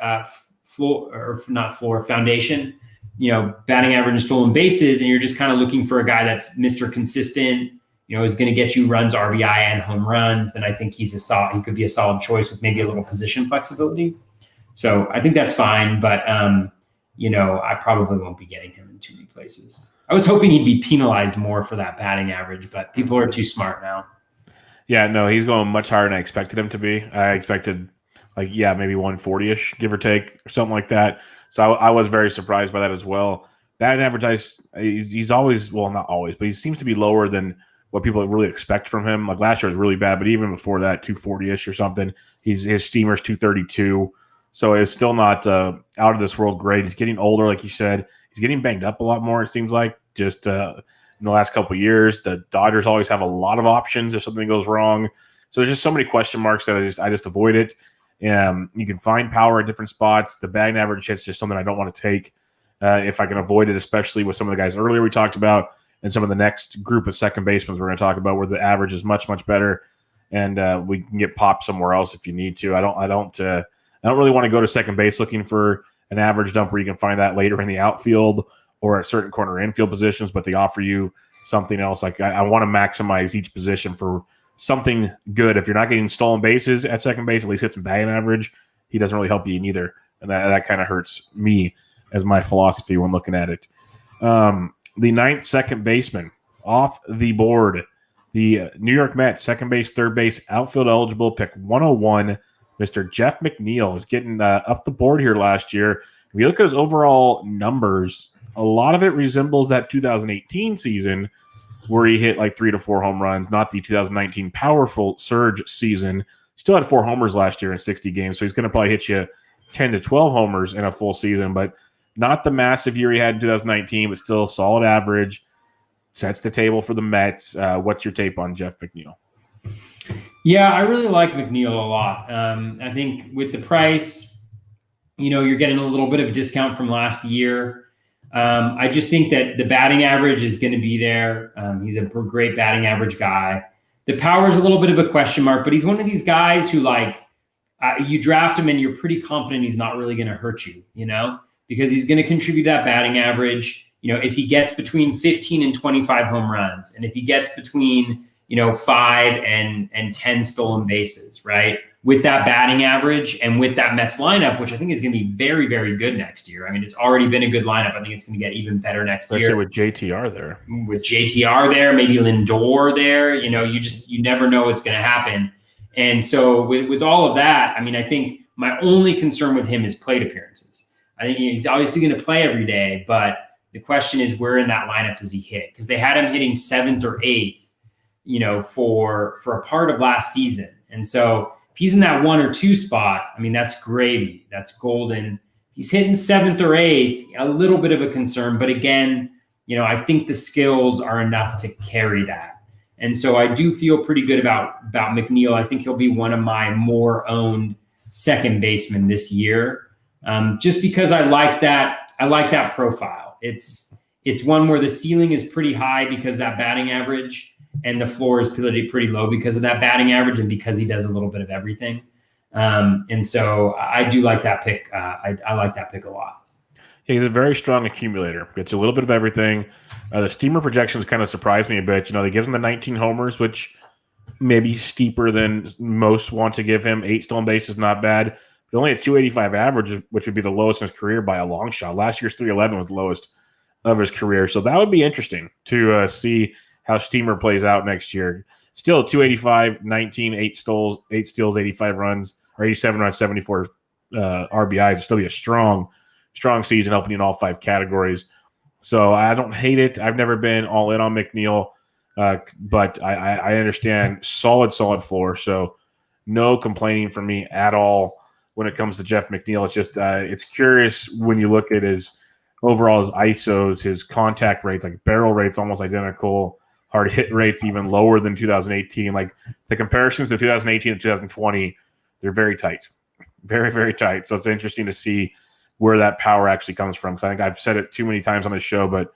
foundation, batting average and stolen bases, and you're just kind of looking for a guy that's Mr. Consistent, is going to get you runs, RBI, and home runs, then I think he could be a solid choice with maybe a little position flexibility. So I think that's fine, but I probably won't be getting him in too many places. I was hoping he'd be penalized more for that batting average, but people are too smart now. Yeah, no, he's going much higher than I expected him to be. I expected maybe 140-ish, give or take, or something like that. So I was very surprised by that as well. Batting average, he's always, well, not always, but he seems to be lower than what people really expect from him. Like last year was really bad, but even before that, 240-ish or something. His steamer's 232. So it's still not out of this world great. He's getting older, like you said. He's getting banged up a lot more, it seems like, just in the last couple of years. The Dodgers always have a lot of options if something goes wrong. So there's just so many question marks that I just avoid it. You can find power at different spots. The batting average hit's just something I don't want to take if I can avoid it, especially with some of the guys earlier we talked about and some of the next group of second basemen we're going to talk about where the average is much, much better. And we can get popped somewhere else if you need to. I don't really want to go to second base looking for an average dump where you can find that later in the outfield or at certain corner infield positions, but they offer you something else. Like I want to maximize each position for something good. If you're not getting stolen bases at second base, at least hit some batting average. He doesn't really help you in either. And that kind of hurts me as my philosophy when looking at it. The ninth second baseman off the board, the New York Mets, second base, third base, outfield eligible, pick 101. Mr. Jeff McNeal is getting up the board here last year. If you look at his overall numbers, a lot of it resembles that 2018 season where he hit like 3 to 4 home runs, not the 2019 powerful surge season. Still had 4 homers last year in 60 games, so he's going to probably hit you 10 to 12 homers in a full season, but not the massive year he had in 2019, but still a solid average. Sets the table for the Mets. What's your tape on Jeff McNeal? Yeah, I really like Mcneal a lot. I think with the price, you're getting a little bit of a discount from last year. I just think that the batting average is going to be there. He's a great batting average guy. The power is a little bit of a question mark, but he's one of these guys who you draft him and you're pretty confident he's not really going to hurt you, because he's going to contribute that batting average. If he gets between 15 and 25 home runs, and if he gets between 5 and 10 stolen bases, right? With that batting average and with that Mets lineup, which I think is going to be very, very good next year. I mean, it's already been a good lineup. I think it's going to get even better next year. Especially with JTR there. With JTR there, maybe Lindor there, you never know what's going to happen. And so with all of that, I mean, I think my only concern with him is plate appearances. I think he's obviously going to play every day, but the question is where in that lineup does he hit? Because they had him hitting 7th or 8th, for a part of last season. And so if he's in that 1 or 2 spot, I mean, that's gravy. That's golden. He's hitting 7th or 8th, a little bit of a concern. But again, I think the skills are enough to carry that. And so I do feel pretty good about Mcneal. I think he'll be one of my more owned second basemen this year. Just because I like that profile. It's one where the ceiling is pretty high because that batting average, and the floor is pretty low because of that batting average and because he does a little bit of everything. And so I do like that pick. I like that pick a lot. Yeah, he's a very strong accumulator. Gets a little bit of everything. The steamer projections kind of surprised me a bit. They give him the 19 homers, which maybe steeper than most want to give him. 8 stolen bases, not bad. But only a 285 average, which would be the lowest in his career by a long shot. Last year's 311 was the lowest of his career. So that would be interesting to see how steamer plays out next year. Still 285, 19, 8 steals, 85 runs, or 87 runs, 74 RBIs. It'll still be a strong season, helping you in all 5 categories. So I don't hate it. I've never been all in on McNeal, but I understand solid floor. So no complaining from me at all when it comes to Jeff McNeal. It's just it's curious when you look at his overall, his ISOs, his contact rates, like barrel rates almost identical, hard hit rates even lower than 2018. Like the comparisons to 2018 and 2020, they're very tight. Very, very tight. So it's interesting to see where that power actually comes from. Because I think I've said it too many times on this show, but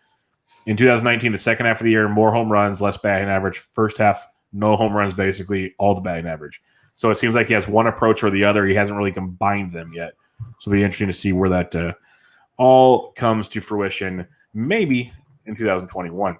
In 2019, the second half of the year, more home runs, less batting average. First half, no home runs, basically all the batting average. So it seems like he has one approach or the other. He hasn't really combined them yet. So it'll be interesting to see where that all comes to fruition, maybe in 2021.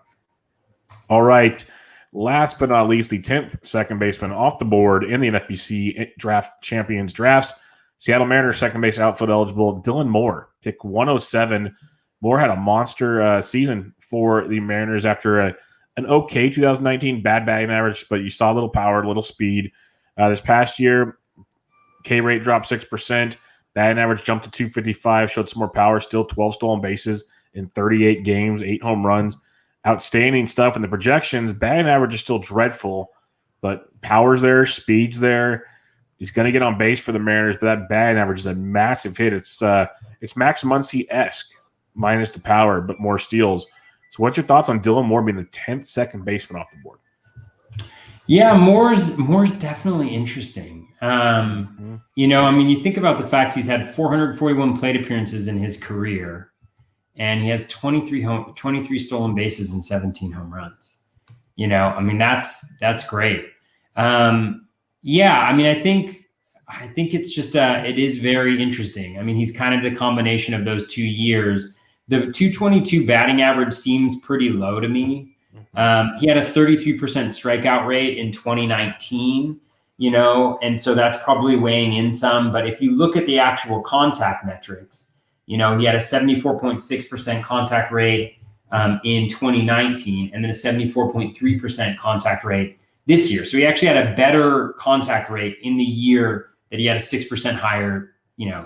All right. Last but not least, the 10th second baseman off the board in the NFBC Draft Champions drafts. Seattle Mariners second base outfield eligible, Dylan Moore, pick 107. Moore had a monster season for the Mariners after an okay 2019, bad batting average, but you saw a little power, a little speed. This past year, K rate dropped 6%. Batting average jumped to 255, showed some more power, still 12 stolen bases in 38 games, 8 home runs. Outstanding stuff. And the projections, batting average is still dreadful, but power's there, speed's there. He's going to get on base for the Mariners, but that batting average is a massive hit. It's Max Muncie-esque, minus the power, but more steals. So what's your thoughts on Dylan Moore being the 10th second baseman off the board? Yeah, Moore's definitely interesting. You think about the fact he's had 441 plate appearances in his career, and he has 23 stolen bases and 17 home runs. That's great. I think it's just it is very interesting. I mean, he's kind of the combination of those 2 years. The 222 batting average seems pretty low to me. He had a 33% strikeout rate in 2019, and so that's probably weighing in some. But if you look at the actual contact metrics, he had a 74.6% contact rate in 2019, and then a 74.3% contact rate this year. So he actually had a better contact rate in the year that he had a 6% higher,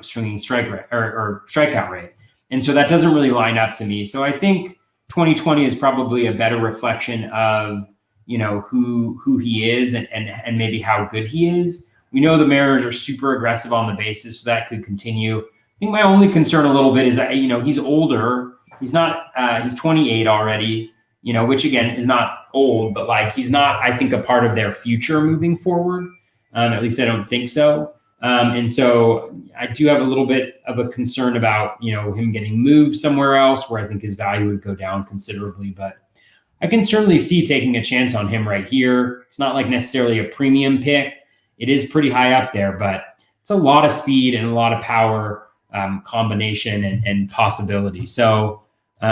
swinging strike rate or strikeout rate. And so that doesn't really line up to me. So I think 2020 is probably a better reflection of, who he is and maybe how good he is. We know the Mariners are super aggressive on the bases, so that could continue. I think my only concern a little bit is that, he's older. He's not, he's 28 already, which again is not old, but he's not, I think, a part of their future moving forward. At least I don't think so. And so I do have a little bit of a concern about, him getting moved somewhere else where I think his value would go down considerably, but I can certainly see taking a chance on him right here. It's not necessarily a premium pick. It is pretty high up there, but it's a lot of speed and a lot of power combination and possibility. So it's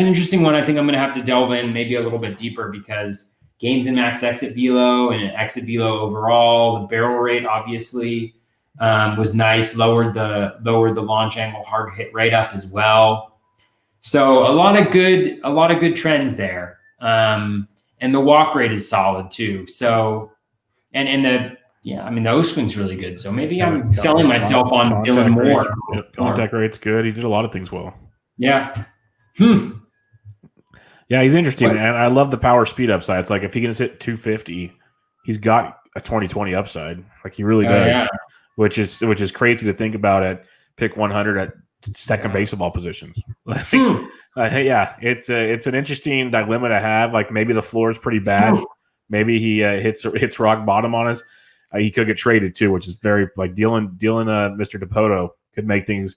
an interesting one. I think I'm going to have to delve in maybe a little bit deeper because gains in max exit velo and exit velo overall. The barrel rate obviously was nice. Lowered the launch angle hard hit rate up as well. So a lot of good trends there. And the walk rate is solid too. So the O swing's really good. So maybe I'm selling myself on Dylan Moore. Contact rate's good. He did a lot of things well. Yeah. Yeah, he's interesting, and I love the power speed upside. It's like if he can hit 250, he's got a 20-20 upside. He really does, yeah. which is crazy to think about at pick 100 at second base of all positions. It's an interesting dilemma to have. Maybe the floor is pretty bad. Maybe he hits rock bottom on us. He could get traded too, which is very dealing Mr. Dipoto could make things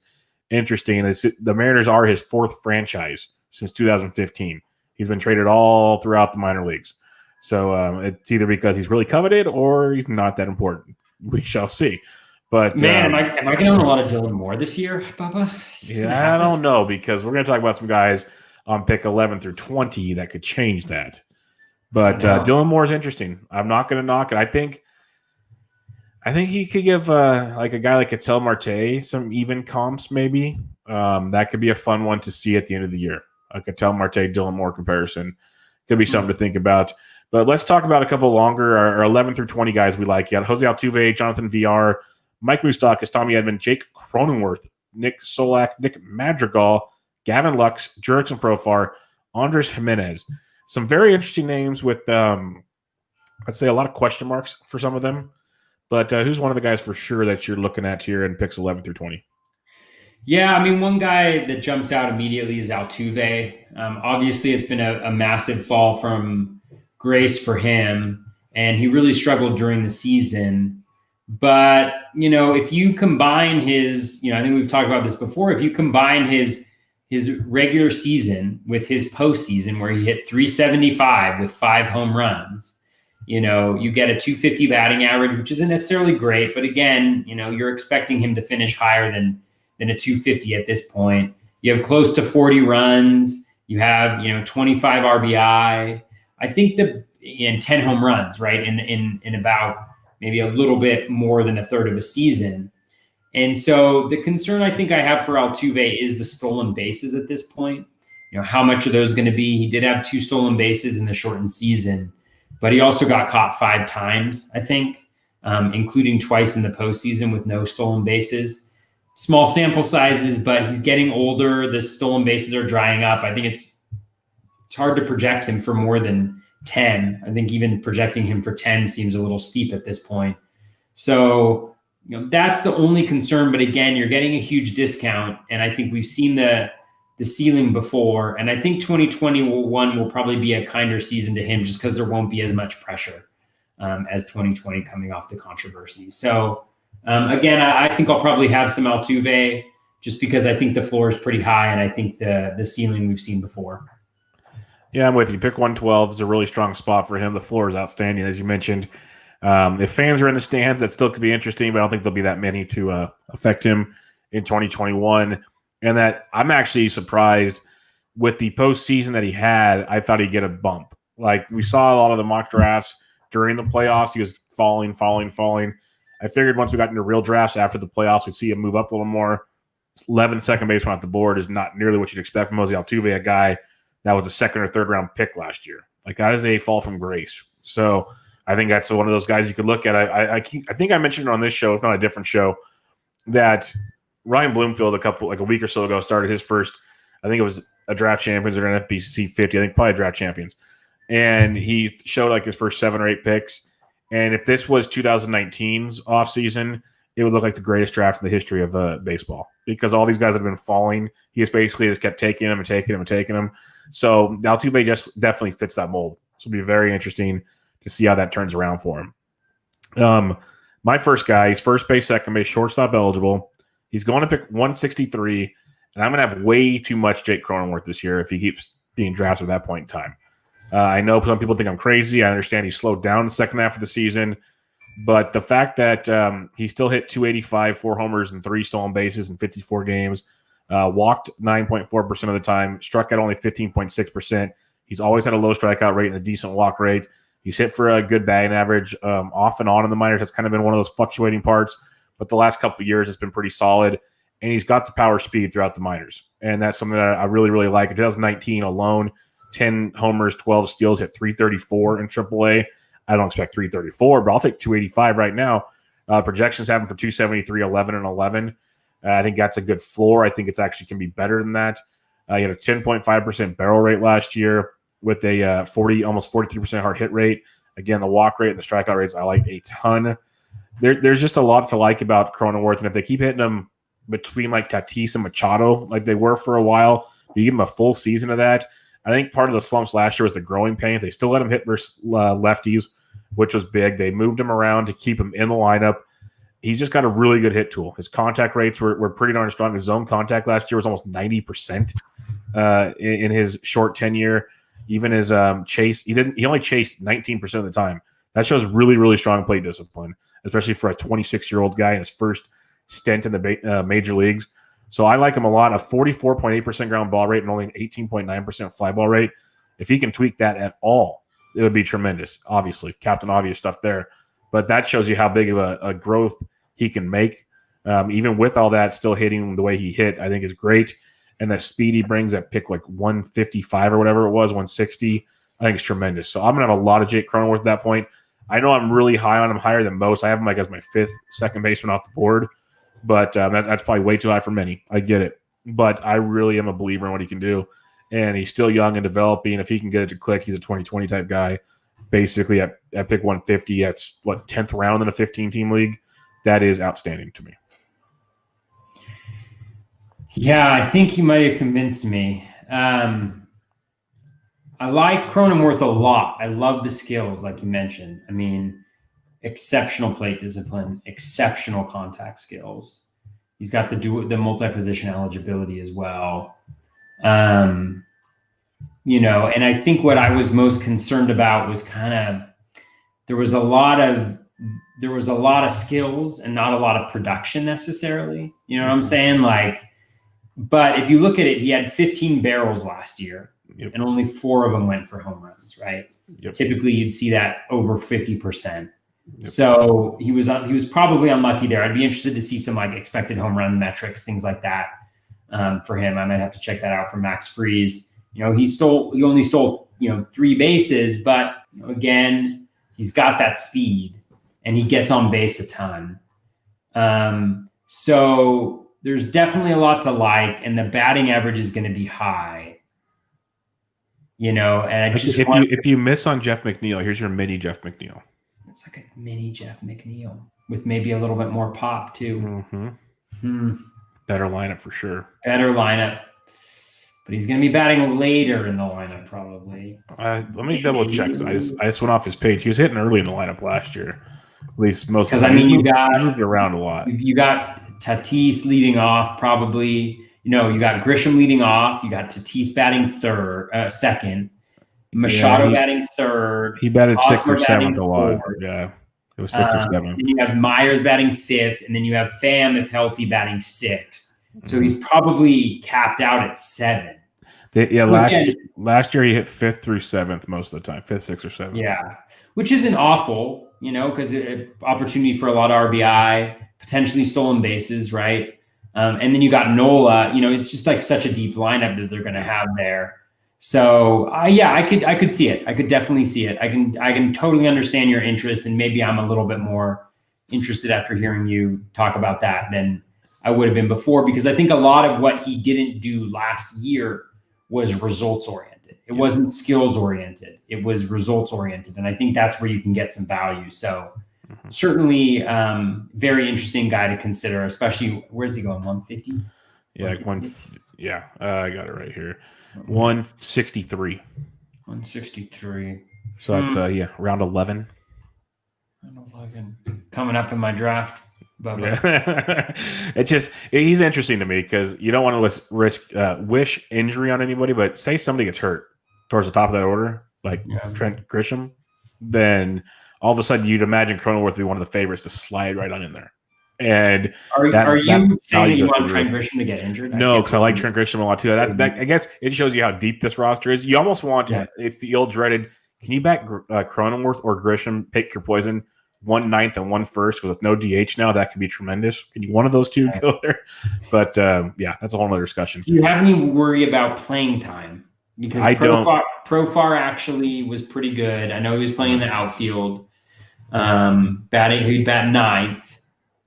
interesting. The Mariners are his fourth franchise since 2015. He's been traded all throughout the minor leagues. So it's either because he's really coveted or he's not that important. We shall see. But am I going to own a lot of Dylan Moore this year, Bubba? Yeah, I don't know, because we're going to talk about some guys on pick 11 through 20 that could change that. But Dylan Moore is interesting. I'm not going to knock it. I think he could give a guy like Kettel Marte some even comps maybe. That could be a fun one to see at the end of the year. A Kettel Marte, Dylan Moore comparison could be something to think about. But let's talk about a couple longer, our 11 through 20 guys we like. You got Jose Altuve, Jonathan VR, Mike Moustakas, Tommy Edman, Jake Cronenworth, Nick Solak, Nick Madrigal, Gavin Lux, Jurickson Profar, Andres Jimenez. Some very interesting names with, I'd say, a lot of question marks for some of them. But who's one of the guys for sure that you're looking at here in picks 11 through 20? Yeah, one guy that jumps out immediately is Altuve. Obviously, it's been a massive fall from grace for him, and he really struggled during the season. But, if you combine his, I think we've talked about this before, if you combine his his regular season with his postseason where he hit 375 with 5 home runs, you know, you get a 250 batting average, which isn't necessarily great, but again, you know, you're expecting him to finish higher than a 250 at this point. You have close to 40 runs. You have, you know, 25 RBI. I think and 10 home runs, right? In about maybe a little bit more than a third of a season. And so the concern I think I have for Altuve is the stolen bases at this point. You know, how much are those going to be? He did have 2 stolen bases in the shortened season, but he also got caught 5 times, I think, including twice in the postseason with no stolen bases. Small sample sizes, but he's getting older. The stolen bases are drying up. I think it's hard to project him for more than 10. I think even projecting him for 10 seems a little steep at this point. So, you know, that's the only concern. But again, you're getting a huge discount, and I think we've seen the ceiling before. And I think 2021 will probably be a kinder season to him, just because there won't be as much pressure as 2020 coming off the controversy. So again, I think I'll probably have some Altuve, just because I think the floor is pretty high, and I think the ceiling we've seen before. Yeah, I'm with you. Pick 112 is a really strong spot for him. The floor is outstanding, as you mentioned. If fans are in the stands, that still could be interesting, but I don't think there'll be that many to affect him in 2021. And that I'm actually surprised with the postseason that he had. I thought he'd get a bump. Like, we saw a lot of the mock drafts during the playoffs. He was falling. I figured once we got into real drafts after the playoffs, we'd see him move up a little more. 11 second baseman off the board is not nearly what you'd expect from Aussie Altuve, a guy that was a 2nd or 3rd round pick last year. Like, that is a fall from grace. So I think that's one of those guys you could look at. I think I mentioned it on this show, if not a different show, that Ryan Bloomfield a week or so ago started his first, I think it was a draft champions or an NFBC 50, I think probably draft champions. And he showed like his first 7 or 8 picks. And if this was 2019's offseason, it would look like the greatest draft in the history of baseball, because all these guys have been falling. He just kept taking them. So Altuve just definitely fits that mold. So it'll be very interesting to see how that turns around for him. My first guy, he's first base, second base, shortstop eligible. He's going to pick 163, and I'm going to have way too much Jake Cronenworth this year if he keeps being drafted at that point in time. I know some people think I'm crazy. I understand he slowed down the second half of the season, but the fact that he still hit 285, 4 homers, and 3 stolen bases in 54 games, walked 9.4% of the time, struck out only 15.6%. He's always had a low strikeout rate and a decent walk rate. He's hit for a good batting average off and on in the minors. That's kind of been one of those fluctuating parts, but the last couple of years it's been pretty solid, and he's got the power speed throughout the minors, and that's something that I really, really like. In 2019 alone, 10 homers, 12 steals, hit 334 in AAA. I don't expect 334, but I'll take 285 right now. Projections have him for 273, 11, and 11. I think that's a good floor. I think it's actually can be better than that. He had a 10.5% barrel rate last year with a almost 43% hard hit rate. Again, the walk rate and the strikeout rates I like a ton. There's just a lot to like about Cronenworth, and if they keep hitting him between like Tatis and Machado like they were for a while, you give him a full season of that. I think part of the slumps last year was the growing pains. They still let him hit versus lefties, which was big. They moved him around to keep him in the lineup. He's just got a really good hit tool. His contact rates were pretty darn strong. His zone contact last year was almost 90% in his short tenure. Even his chase, he only chased 19% of the time. That shows really, really strong plate discipline, especially for a 26-year-old guy in his first stint in the major leagues. So I like him a lot. A 44.8% ground ball rate and only an 18.9% fly ball rate. If he can tweak that at all, it would be tremendous. Obviously, Captain Obvious stuff there. But that shows you how big of a growth he can make. Even with all that, still hitting the way he hit, I think is great. And that speed he brings at pick like 155 or whatever it was, 160, I think is tremendous. So I'm going to have a lot of Jake Cronenworth at that point. I know I'm really high on him, higher than most. I have him like as my 5th second baseman off the board. But that's probably way too high for many. I get it. But I really am a believer in what he can do. And he's still young and developing. If he can get it to click, he's a 2020 type guy. Basically, at pick 150, that's 10th round in a 15-team league. That is outstanding to me. Yeah, I think you might have convinced me. I like Cronenworth a lot. I love the skills, like you mentioned. I mean, exceptional plate discipline, exceptional contact skills. He's got the multi-position eligibility as well. You know, and I think what I was most concerned about was kind of, there was a lot of skills and not a lot of production necessarily. You know what I'm saying? Like, but if you look at it, he had 15 barrels last year, and only 4 of them went for home runs, right? Typically you'd see that over 50%. So he was probably unlucky there. I'd be interested to see some like expected home run metrics, things like that, for him. I might have to check that out for Max Freeze. You know, he only stole, 3 bases, but again, he's got that speed and he gets on base a ton. So there's definitely a lot to like, and the batting average is going to be high. You know, and I just if you miss on Jeff McNeil, here's your mini Jeff McNeil. It's like a mini Jeff McNeil with maybe a little bit more pop too. Better lineup for sure. Better lineup, but he's going to be batting later in the lineup probably. Let me double check. I just went off his page. He was hitting early in the lineup last year, at least most. Because I mean, you moved around a lot. You got Tatis leading off probably. You got Grisham leading off. You got Tatis batting second. Machado batting third. He batted Osmer 6th or 7th a lot. Yeah, it was 6th or 7th. Then you have Myers batting 5th, and then you have Pham, if healthy, batting 6th. So he's probably capped out at 7. Last year he hit 5th through 7th most of the time, 5th, 6th, or 7th. Yeah, which isn't awful, because opportunity for a lot of RBI, potentially stolen bases, right? And then you got Nola. It's just like such a deep lineup that they're going to have there. So I could see it. I could definitely see it. I can totally understand your interest, and maybe I'm a little bit more interested after hearing you talk about that than I would have been before, because I think a lot of what he didn't do last year was results oriented. It wasn't skills oriented. It was results oriented, and I think that's where you can get some value. So certainly very interesting guy to consider, especially where's he going? 150? Yeah, I got it right here. 163. 163. So that's round 11. Round 11 coming up in my draft. Yeah. He's interesting to me because you don't want to wish injury on anybody, but say somebody gets hurt towards the top of that order, like Trent Grisham, then all of a sudden you'd imagine Cronenworth would be one of the favorites to slide right on in there. And are you saying that you want Trent Grisham to get injured? No, because I like Trent Grisham a lot too. That I guess it shows you how deep this roster is. You almost want it's the ill-dreaded. Can you back Cronenworth or Grisham? Pick your poison. 1/9 and 1/1 with no DH now. That could be tremendous. Can you one of those two go there? But that's a whole other discussion. Do you have any worry about playing time? Because Profar actually was pretty good. I know he was playing in the outfield. He'd bat 9th.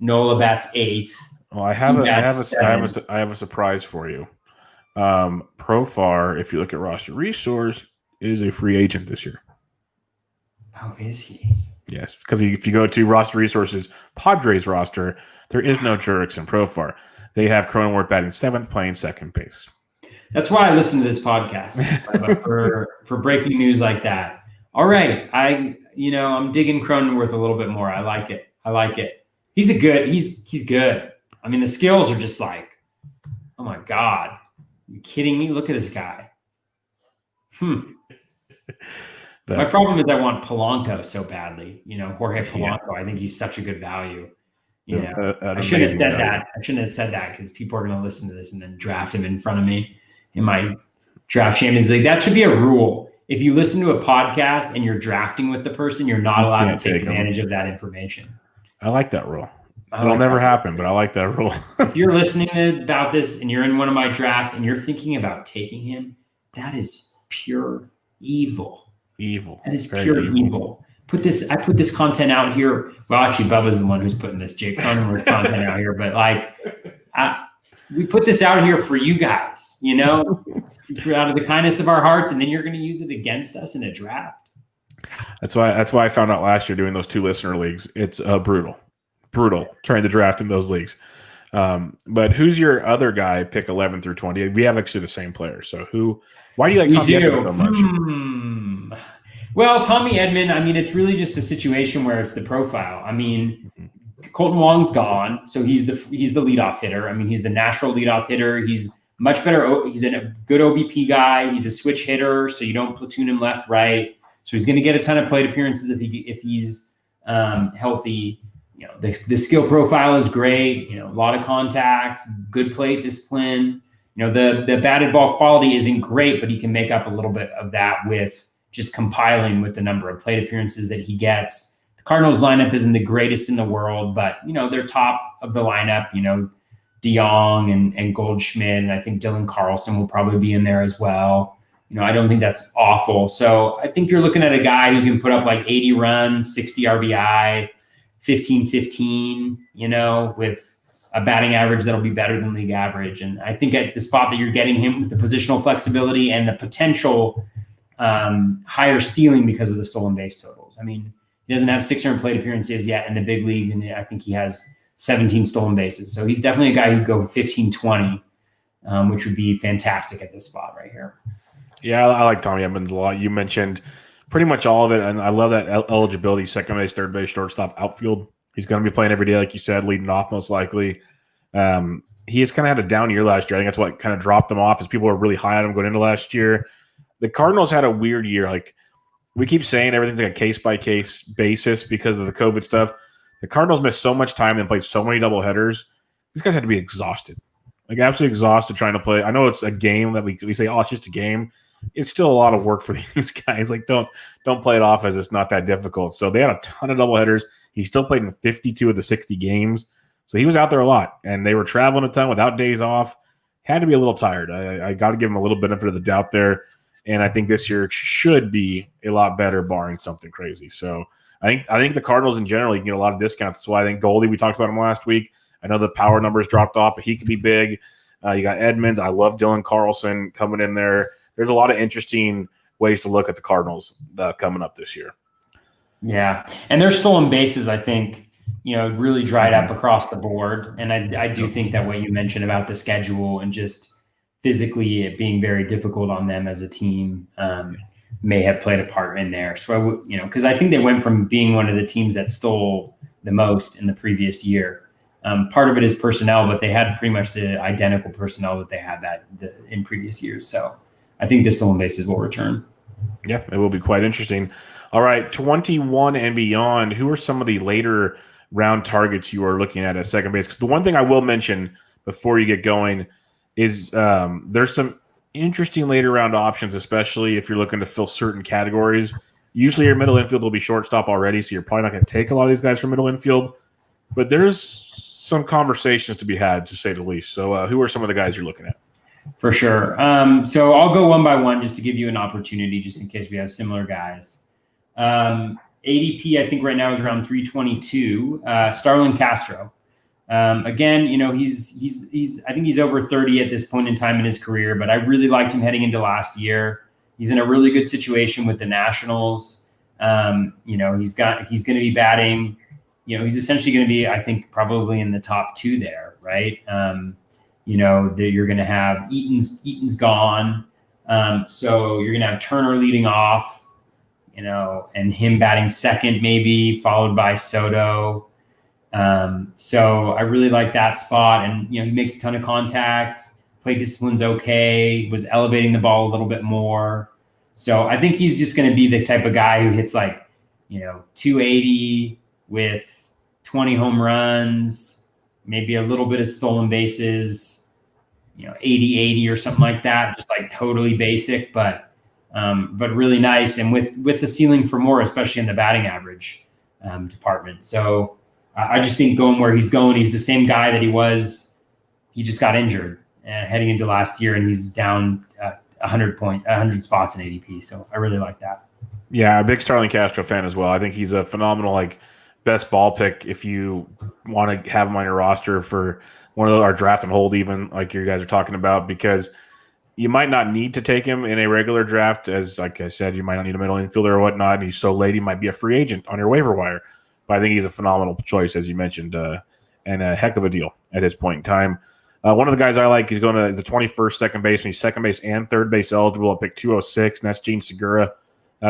Nola bats 8th. Well, I have a surprise for you. Profar, if you look at roster resource, is a free agent this year. Oh, is he? Yes, because if you go to roster resources, Padres roster, there is no Jurickson Profar. They have Cronenworth batting 7th, playing second base. That's why I listen to this podcast for breaking news like that. All right, I'm digging Cronenworth a little bit more. I like it. He's good. I mean, the skills are just like, oh my God, are you kidding me? Look at this guy. My problem is I want Polanco so badly. Jorge Polanco. I think he's such a good value. I shouldn't have said that. I shouldn't have said that because people are going to listen to this and then draft him in front of me in my draft Champions League. That should be a rule. If you listen to a podcast and you're drafting with the person, you're not allowed to take advantage of that information. I like that rule. It'll never happen, but I like that rule. If you're listening about this and you're in one of my drafts and you're thinking about taking him, that is pure evil. That is pure evil. I put this content out here. Well, actually, Bubba's the one who's putting this Jake Cronenworth content out here, but we put this out here for you guys, out of the kindness of our hearts, and then you're going to use it against us in a draft. That's why I found out last year doing those 2 listener leagues. It's brutal trying to draft in those leagues. But who's your other guy? Pick 11 through 20. We have actually the same player. So why do you like Tommy Edman so much? Well, Tommy Edman, I mean, it's really just a situation where it's the profile. I mean, Colton Wong's gone, so he's the leadoff hitter. I mean, he's the natural leadoff hitter. He's much better. He's a good OBP guy. He's a switch hitter, so you don't platoon him left, right. So he's going to get a ton of plate appearances if he's healthy. You know, the skill profile is great. You know, a lot of contact, good plate discipline. You know, the batted ball quality isn't great, but he can make up a little bit of that with just compiling with the number of plate appearances that he gets. The Cardinals lineup isn't the greatest in the world, but, you know, they're top of the lineup. You know, DeYoung and Goldschmidt, and I think Dylan Carlson will probably be in there as well. You know, I don't think that's awful. So I think you're looking at a guy who can put up like 80 runs, 60 RBI, 15-15, you know, with a batting average that'll be better than league average. And I think at the spot that you're getting him with the positional flexibility and the potential higher ceiling because of the stolen base totals. I mean, he doesn't have 600 plate appearances yet in the big leagues, and I think he has 17 stolen bases. So he's definitely a guy who'd go 15-20, which would be fantastic at this spot right here. Yeah, I like Tommy Edmonds a lot. You mentioned pretty much all of it, and I love that eligibility: second base, third base, shortstop, outfield. He's going to be playing every day, like you said, leading off most likely. He has kind of had a down year last year. I think that's what kind of dropped him off, as people were really high on him going into last year. The Cardinals had a weird year. Like, we keep saying everything's like a case-by-case basis because of the COVID stuff. The Cardinals missed so much time and played so many doubleheaders. These guys had to be exhausted, like absolutely exhausted trying to play. I know it's a game that we say, oh, it's just a game. It's still a lot of work for these guys. Like, don't play it off as it's not that difficult. So they had a ton of doubleheaders. He still played in 52 of the 60 games. So he was out there a lot, and they were traveling a ton without days off. Had to be a little tired. I got to give him a little benefit of the doubt there. And I think this year should be a lot better, barring something crazy. So I think the Cardinals in general, you can get a lot of discounts. That's why I think Goldie, we talked about him last week. I know the power numbers dropped off, but he could be big. You got Edmonds. I love Dylan Carlson coming in there. There's a lot of interesting ways to look at the Cardinals coming up this year. Yeah, and their stolen bases, I think, you know, really dried up across the board. And I do think that what you mentioned about the schedule and just physically it being very difficult on them as a team may have played a part in there. So, because I think they went from being one of the teams that stole the most in the previous year. Part of it is personnel, but they had pretty much the identical personnel that they had in previous years. So I think the stolen bases will return. Yeah, it will be quite interesting. All right, 21 and beyond, who are some of the later round targets you are looking at second base? Because the one thing I will mention before you get going is there's some interesting later round options, especially if you're looking to fill certain categories. Usually your middle infield will be shortstop already, so you're probably not going to take a lot of these guys from middle infield. But there's some conversations to be had, to say the least. So who are some of the guys you're looking at? For sure. So I'll go one by one just to give you an opportunity, just in case we have similar guys. ADP, I think right now is around 322. Starlin Castro. Again, he's I think he's over 30 at this point in time in his career, but I really liked him heading into last year. He's in a really good situation with the Nationals. He's going to be batting. He's essentially going to be, I think, probably in the top two there, right? You're going to have Eaton's gone. So you're going to have Turner leading off, and him batting second, maybe followed by Soto. So I really like that spot. And, he makes a ton of contact, play discipline's okay, was elevating the ball a little bit more. So I think he's just going to be the type of guy who hits 280 with 20 home runs, maybe a little bit of stolen bases, 80-80 or something like that, just totally basic, but really nice. And with the ceiling for more, especially in the batting average department. So I just think going where he's going, he's the same guy that he was. He just got injured heading into last year, and he's down 100 spots in ADP. So I really like that. Yeah, a big Starlin Castro fan as well. I think he's a phenomenal best ball pick if you want to have him on your roster for one of our draft and hold, even like you guys are talking about, because you might not need to take him in a regular draft. As like I said, you might not need a middle infielder or whatnot, and he's so late he might be a free agent on your waiver wire. But I think he's a phenomenal choice, as you mentioned, and a heck of a deal at his point in time. One of the guys I like, he's going to the 21st second baseman. He's second base and third base eligible at pick 206, and that's Gene Segura.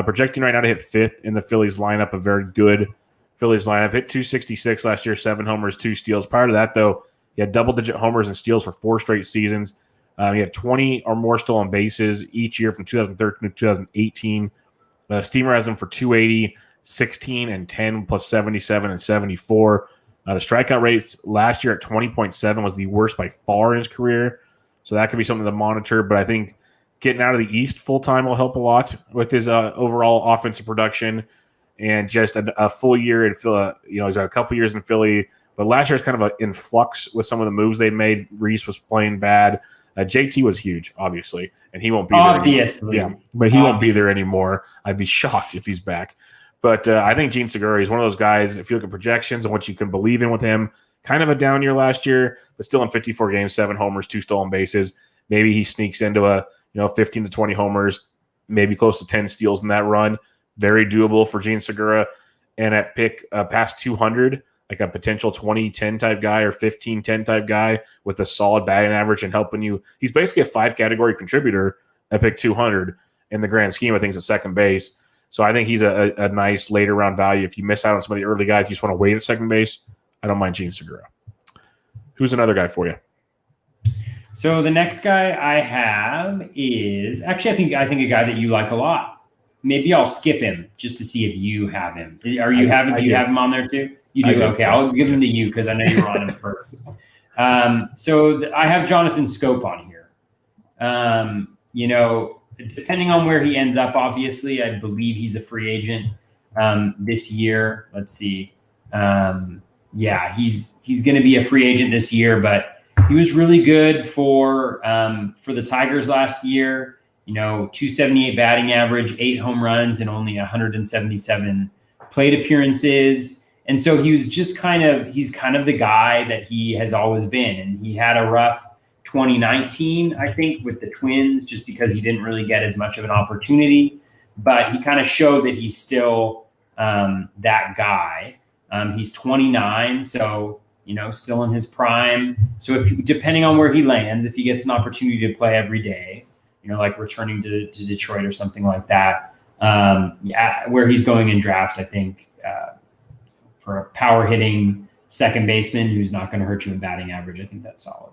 Projecting right now to hit fifth in the Phillies lineup, a very good Phillies lineup. Hit 266 last year, 7 homers, 2 steals. Prior to that, though, he had double-digit homers and steals for 4 straight seasons. He had 20 or more stolen bases each year from 2013 to 2018. Steamer has him for 280, 16 and 10 plus 77 and 74. The strikeout rates last year at 20.7 was the worst by far in his career. So that could be something to monitor. But I think getting out of the East full-time will help a lot with his overall offensive production. And just a full year in Philly. He's had a couple years in Philly. But last year was kind of in flux with some of the moves they made. Reese was playing bad. JT was huge, obviously. And he won't be there. Obviously. Yeah, but he won't be there anymore. I'd be shocked if he's back. But I think Gene Segura is one of those guys, if you look at projections and what you can believe in with him, kind of a down year last year, but still in 54 games, 7 homers, 2 stolen bases. Maybe he sneaks into a 15 to 20 homers, maybe close to 10 steals in that run. Very doable for Gene Segura. And at pick past 200, like a potential 20-10 type guy or 15-10 type guy with a solid batting average and helping you. He's basically a 5-category contributor at pick 200 in the grand scheme of things at second base. So I think he's a nice later round value. If you miss out on some of the early guys, you just want to wait at second base, I don't mind Gene Segura. Who's another guy for you? So the next guy I have is actually I think a guy that you like a lot. Maybe I'll skip him just to see if you have him. Do you have him on there too? You do? Okay, I'll give him to you because I know you're on him first. I have Jonathan Scope on here. Depending on where he ends up, obviously, I believe he's a free agent this year. Let's see. He's going to be a free agent this year, but he was really good for the Tigers last year. 278 batting average, 8 home runs, and only 177 plate appearances. And so he's kind of the guy that he has always been. And he had a rough 2019, I think, with the Twins, just because he didn't really get as much of an opportunity. But he kind of showed that he's still that guy. He's 29, so still in his prime. So depending on where he lands, if he gets an opportunity to play every day, like returning to Detroit or something like that, where he's going in drafts, I think for a power hitting second baseman who's not going to hurt you in batting average, I think that's solid.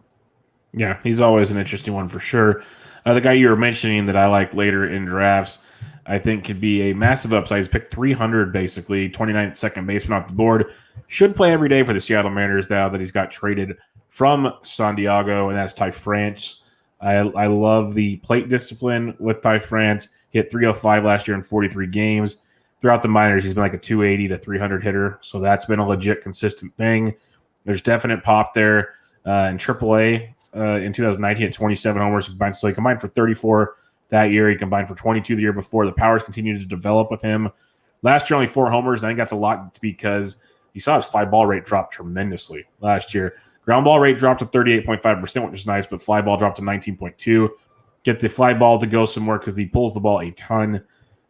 Yeah, he's always an interesting one for sure. The guy you were mentioning that I like later in drafts, I think could be a massive upside. He's picked 300, basically, 29th second baseman off the board. Should play every day for the Seattle Mariners now that he's got traded from San Diego, and that's Ty France. I love the plate discipline with Ty France. He hit 305 last year in 43 games. Throughout the minors, he's been like a 280 to 300 hitter, so that's been a legit consistent thing. There's definite pop there. In AAA, in 2019 at 27 homers combined. So he combined for 34 that year. He combined for 22 the year before. The powers continued to develop with him. Last year, only 4 homers. I think that's a lot because you saw his fly ball rate drop tremendously last year. Ground ball rate dropped to 38.5%, which is nice, but fly ball dropped to 19.2. Get the fly ball to go somewhere because he pulls the ball a ton.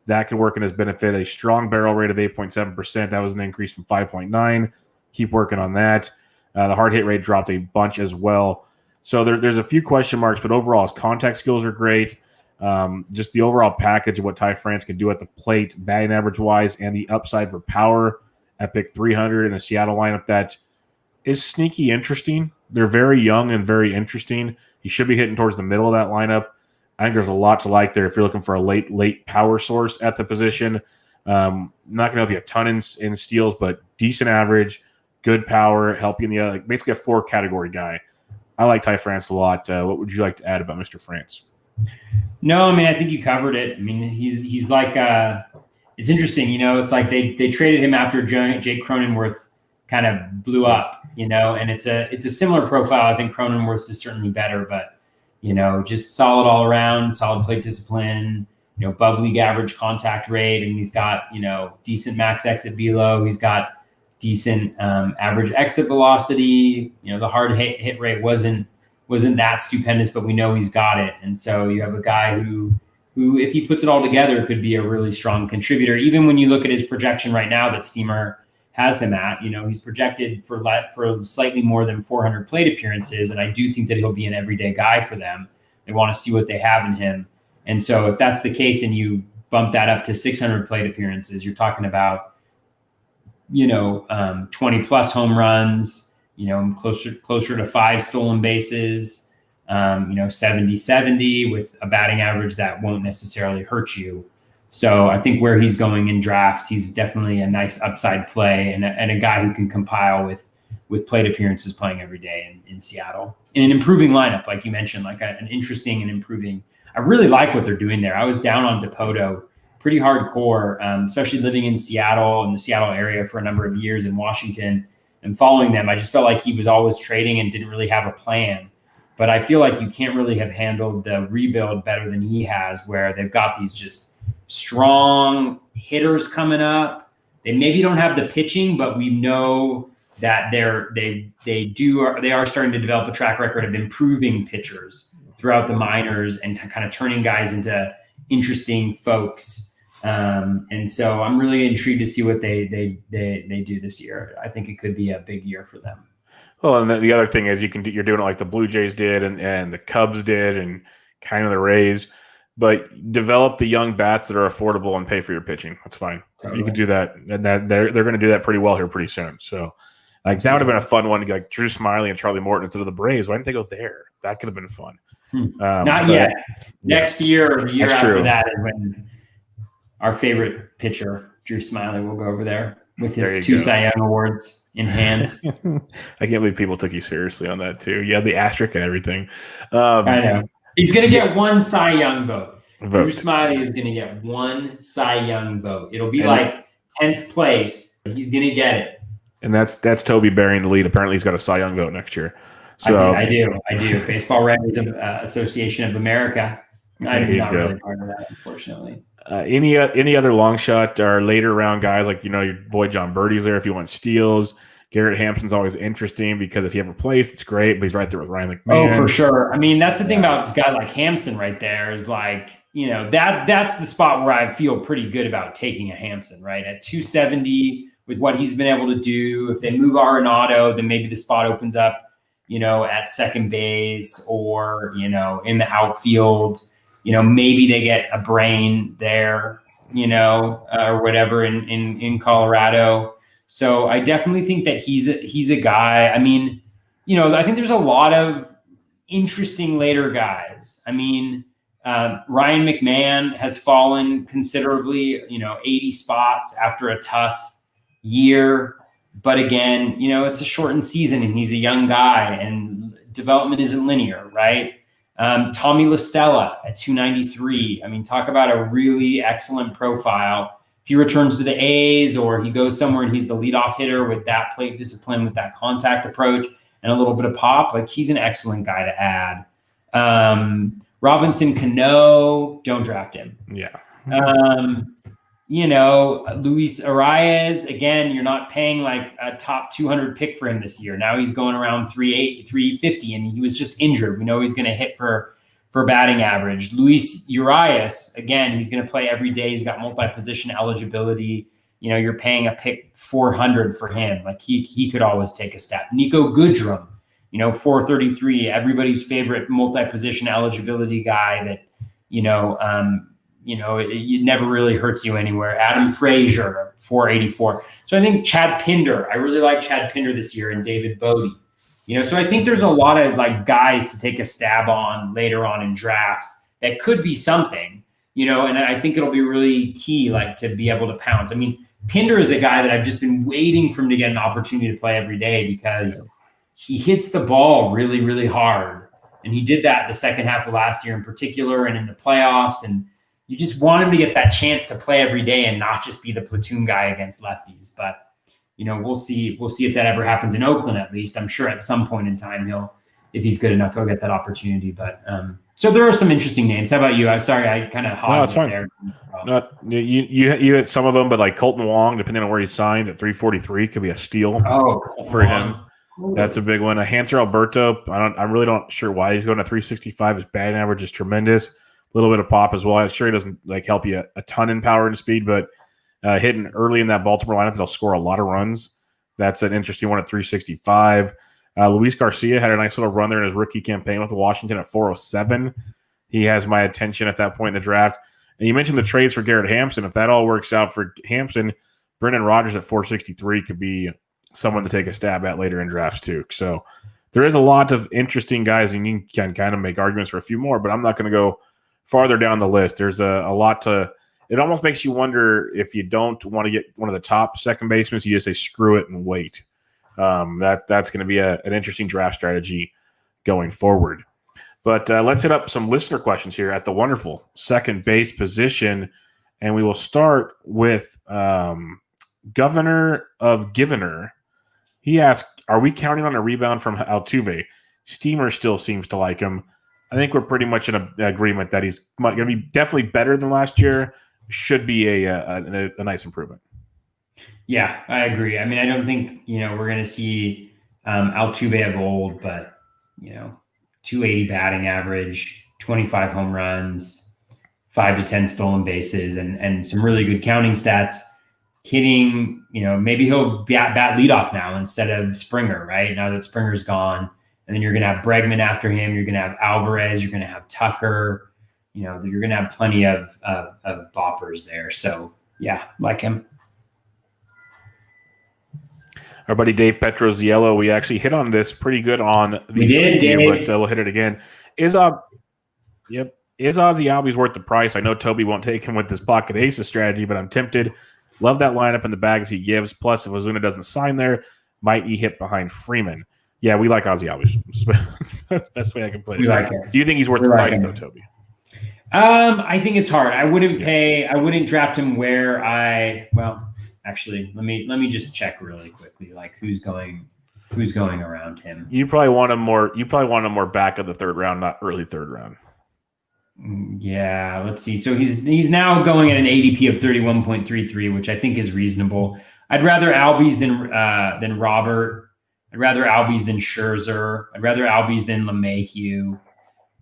That can work in his benefit. A strong barrel rate of 8.7%. That was an increase from 5.9. Keep working on that. The hard hit rate dropped a bunch as well. So there's a few question marks, but overall his contact skills are great. Just the overall package of what Ty France can do at the plate, batting average-wise, and the upside for power at pick 300 in a Seattle lineup that is sneaky interesting. They're very young and very interesting. He should be hitting towards the middle of that lineup. I think there's a lot to like there if you're looking for a late power source at the position. Not going to be a ton in steals, but decent average, good power, help you in basically a 4-category guy. I like Ty France a lot. What would you like to add about Mr. France? No, I think you covered it. He's like it's interesting. It's like they traded him after Jake Cronenworth kind of blew up. And it's a similar profile. I think Cronenworth's is certainly better, but just solid all around, solid plate discipline. Above league average contact rate, and he's got decent max exit velo. He's got decent average exit velocity. The hard hit rate wasn't that stupendous, but we know he's got it. And so you have a guy who if he puts it all together could be a really strong contributor. Even when you look at his projection right now that Steamer has him at, he's projected for slightly more than 400 plate appearances. And I do think that he'll be an everyday guy for them. They want to see what they have in him. And so if that's the case and you bump that up to 600 plate appearances, you're talking about 20 plus home runs, closer to 5 stolen bases, 70-70 with a batting average that won't necessarily hurt you. So I think where he's going in drafts, he's definitely a nice upside play and a guy who can compile with plate appearances playing every day in Seattle. In an improving lineup, like you mentioned, like an interesting and improving. I really like what they're doing there. I was down on Dipoto pretty hardcore, especially living in Seattle and the Seattle area for a number of years in Washington and following them. I just felt like he was always trading and didn't really have a plan. But I feel like you can't really have handled the rebuild better than he has, where they've got these just strong hitters coming up. They maybe don't have the pitching, but we know that they are starting to develop a track record of improving pitchers throughout the minors and kind of turning guys into interesting folks. And so I'm really intrigued to see what they do this year. I think it could be a big year for them. Well, and the other thing is you're doing it like the Blue Jays did and the Cubs did and kind of the Rays, but develop the young bats that are affordable and pay for your pitching. That's fine. Totally. You can do that, and they're going to do that pretty well here pretty soon. So, like that would have been a fun one to get like Drew Smiley and Charlie Morton instead of the Braves. Why didn't they go there? That could have been fun. Not yet. Next year or the year after that is when our favorite pitcher, Drew Smiley, will go over there with his 2 Cy Young awards in hand. I can't believe people took you seriously on that too. Yeah, the asterisk and everything. I know. He's going to get 1 Cy Young vote. Drew Smiley is going to get 1 Cy Young vote. It'll be like 10th place. But he's going to get it. And that's Toby burying the lead. Apparently, he's got a Cy Young vote next year. So I do. Baseball Writers Association of America. I'm not really part of that, unfortunately. Any other long shot or later round guys like your boy John Birdie's there if you want steals. Garrett Hampson's always interesting because if you have a place, it's great, but he's right there with Ryan McMahon. Oh, for sure. I mean, that's the thing about this guy like Hampson right there is like, that's the spot where I feel pretty good about taking a Hampson, right? At 270 with what he's been able to do. If they move Arenado, then maybe the spot opens up, at second base or, in the outfield. Maybe they get a Brain there, or whatever in Colorado. So I definitely think that he's a guy. I mean, I think there's a lot of interesting later guys. I mean, Ryan McMahon has fallen considerably, 80 spots after a tough year. But again, it's a shortened season and he's a young guy and development isn't linear, right? Tommy Lestella at 293. I mean, talk about a really excellent profile. If he returns to the A's or he goes somewhere and he's the leadoff hitter with that plate discipline, with that contact approach and a little bit of pop, like he's an excellent guy to add. Robinson Cano, don't draft him. Yeah. Luis Arias, again, you're not paying like a top 200 pick for him this year. Now he's going around 350 and he was just injured. We know he's going to hit for batting average. Luis Urias, again, he's going to play every day. He's got multi-position eligibility. You're paying a pick 400 for him. Like he could always take a step. Nico Goodrum, 433, everybody's favorite multi-position eligibility guy that, it never really hurts you anywhere. Adam Frazier, 484. So I think Chad Pinder, I really like Chad Pinder this year, and David Bodie. So I think there's a lot of like guys to take a stab on later on in drafts that could be something, and I think it'll be really key, like to be able to pounce. I mean, Pinder is a guy that I've just been waiting for him to get an opportunity to play every day because he hits the ball really, really hard. And he did that the second half of last year in particular and in the playoffs. And you just want him to get that chance to play every day and not just be the platoon guy against lefties. But, we'll see. We'll see if that ever happens in Oakland, at least. I'm sure at some point in time, if he's good enough, he'll get that opportunity. But so there are some interesting names. How about you? I'm sorry, I kind of hogged it there. No, you hit some of them, but like Colton Wong, depending on where he signs at 343, could be a steal for him. That's a big one. Hanser Alberto, I'm really not sure why he's going to 365. His batting average is tremendous. A little bit of pop as well. I'm sure he doesn't like help you a ton in power and speed, but hitting early in that Baltimore lineup, they'll score a lot of runs. That's an interesting one at 365. Luis Garcia had a nice little run there in his rookie campaign with Washington at 407. He has my attention at that point in the draft. And you mentioned the trades for Garrett Hampson. If that all works out for Hampson, Brendan Rodgers at 463 could be someone to take a stab at later in drafts too. So there is a lot of interesting guys, and you can kind of make arguments for a few more, but I'm not going to go farther down the list. There's a lot to – it almost makes you wonder if you don't want to get one of the top second basemen, you just say screw it and wait. That's going to be an interesting draft strategy going forward. But let's hit up some listener questions here at the wonderful second base position, and we will start with Governor of Givener. He asked, are we counting on a rebound from Altuve? Steamer still seems to like him. I think we're pretty much in agreement that he's going to be definitely better than last year. Should be a nice improvement. Yeah, I agree. I mean, I don't think, we're going to see Altuve of old, but, 280 batting average, 25 home runs, 5 to 10 stolen bases, and some really good counting stats. Hitting, maybe he'll bat leadoff now instead of Springer, right? Now that Springer's gone. And then you're going to have Bregman after him. You're going to have Alvarez. You're going to have Tucker. You're going to have plenty of boppers there. So, yeah, like him. Our buddy Dave Petroziello, we actually hit on this pretty good on the preview, but we'll hit it again. Is Aussie Albies worth the price? I know Toby won't take him with this pocket aces strategy, but I'm tempted. Love that lineup and the bags he gives. Plus, if Ozuna doesn't sign there, might he hit behind Freeman? Yeah, we like Aussie Albies. Best way I can put it. Like it. Do you think he's worth the price, though, Toby? I think it's hard. I wouldn't draft him actually, let me just check really quickly, like who's going around him. You probably want him more back of the third round, not early third round. Yeah, let's see. So he's now going at an ADP of 31.33, which I think is reasonable. I'd rather Albies than Robert. I'd rather Albies than Scherzer. I'd rather Albies than Mayhew.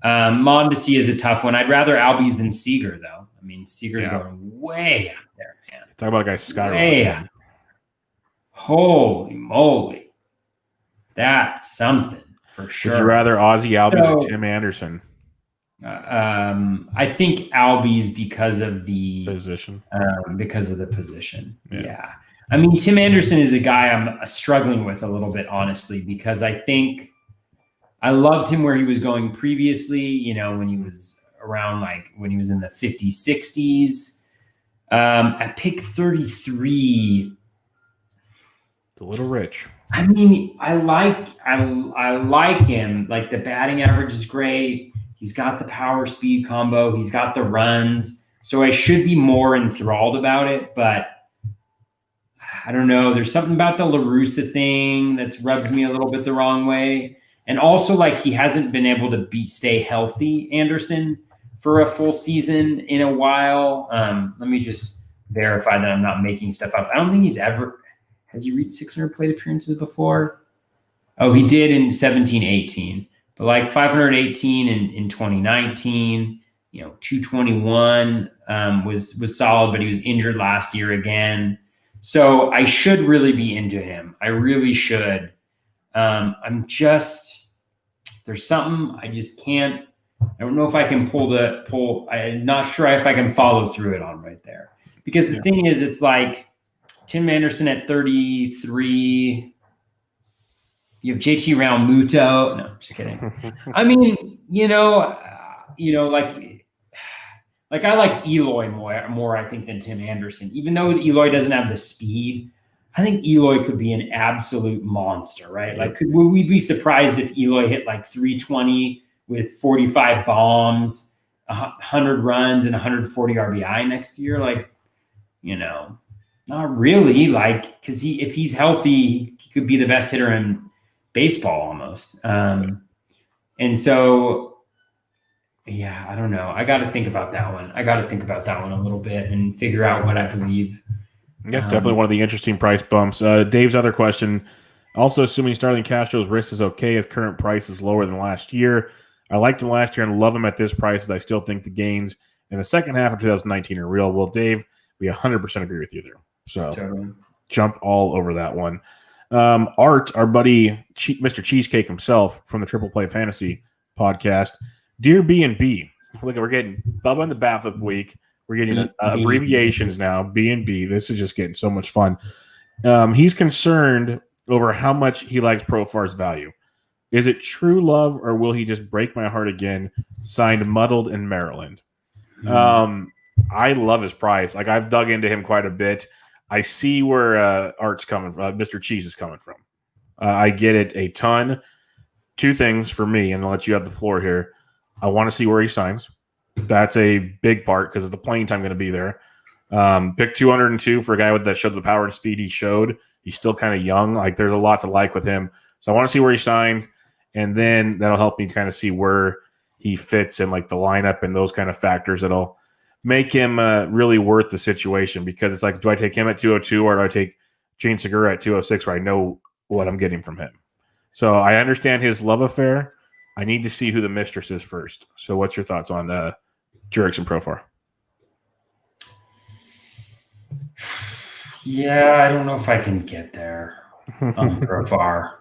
Mondesi is a tough one. I'd rather Albies than Seager, though. I mean, Seager's going way out there, man. Talk about a guy skyrocketing. Way out. Holy moly. That's something for sure. Would you rather Aussie Albies or Tim Anderson? I think Albies because of the position. Yeah. I mean, Tim Anderson is a guy I'm struggling with a little bit, honestly, because I think I loved him where he was going previously, when he was around, like when he was in the 50s, 60s. At pick 33, it's a little rich. I mean, I like him. Like the batting average is great. He's got the power speed combo. He's got the runs. So I should be more enthralled about it, but I don't know. There's something about the La Russa thing that rubs me a little bit the wrong way. And also, like, he hasn't been able to stay healthy, Anderson, for a full season in a while. Let me just verify that I'm not making stuff up. I don't think has he reached 600 plate appearances before? Oh, he did in 17-18, but like 518 in 2019, 221 was solid, but he was injured last year again. So I should really be into him. I really should. There's something I just can't. I don't know if I can pull. I'm not sure if I can follow through it on right there. Because the thing is, it's like Tim Anderson at 33. You have JT Realmuto. No, just kidding. I mean, like I like Eloy more, I think, than Tim Anderson. Even though Eloy doesn't have the speed, I think Eloy could be an absolute monster, right? Like, would we be surprised if Eloy hit like 320 with 45 bombs, 100 runs, and 140 RBI next year? Like, not really. Like, because if he's healthy, he could be the best hitter in baseball almost. And so, yeah, I don't know. I got to think about that one. A little bit and figure out what I believe. That's definitely one of the interesting price bumps. Dave's other question, also assuming Starling Castro's wrist is okay, his current price is lower than last year. I liked him last year and love him at this price, as I still think the gains in the second half of 2019 are real. Well, Dave, we 100% agree with you there. So jump all over that one. Art, our buddy, Mr. Cheesecake himself from the Triple Play Fantasy podcast, Dear B&B. Look, we're getting Bubba and the Bat Flip week. We're getting abbreviations now, B&B. This is just getting so much fun. He's concerned over how much he likes Profar's value. Is it true love, or will he just break my heart again? Signed, Muddled in Maryland. I love his price. Like, I've dug into him quite a bit. I see where Art's coming from. Mr. Cheese is coming from. I get it a ton. Two things for me, and I'll let you have the floor here. I want to see where he signs. That's a big part because of the playing time going to be there. Pick 202 for a guy that showed the power and speed he showed. He's still kind of young. Like, there's a lot to like with him. So I want to see where he signs, and then that'll help me kind of see where he fits in, like, the lineup and those kind of factors that'll make him really worth the situation. Because it's like, do I take him at 202 or do I take Gene Segura at 206 where I know what I'm getting from him? So I understand his love affair. I need to see who the mistress is first. So what's your thoughts on Jurickson Profar? Yeah, I don't know if I can get there on Profar.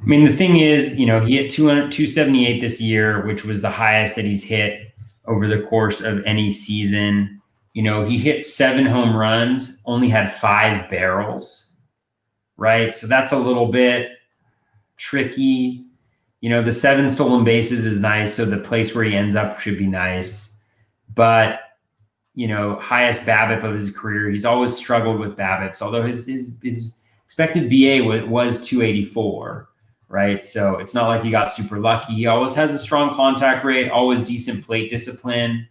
I mean, the thing is, he hit 278 this year, which was the highest that he's hit over the course of any season. He hit 7 home runs, only had 5 barrels, right? So that's a little bit tricky. The 7 stolen bases is nice, so the place where he ends up should be nice. But, highest BABIP of his career, he's always struggled with BABIPs, although his expected BA was 284. Right. So it's not like he got super lucky. He always has a strong contact rate, always decent plate discipline.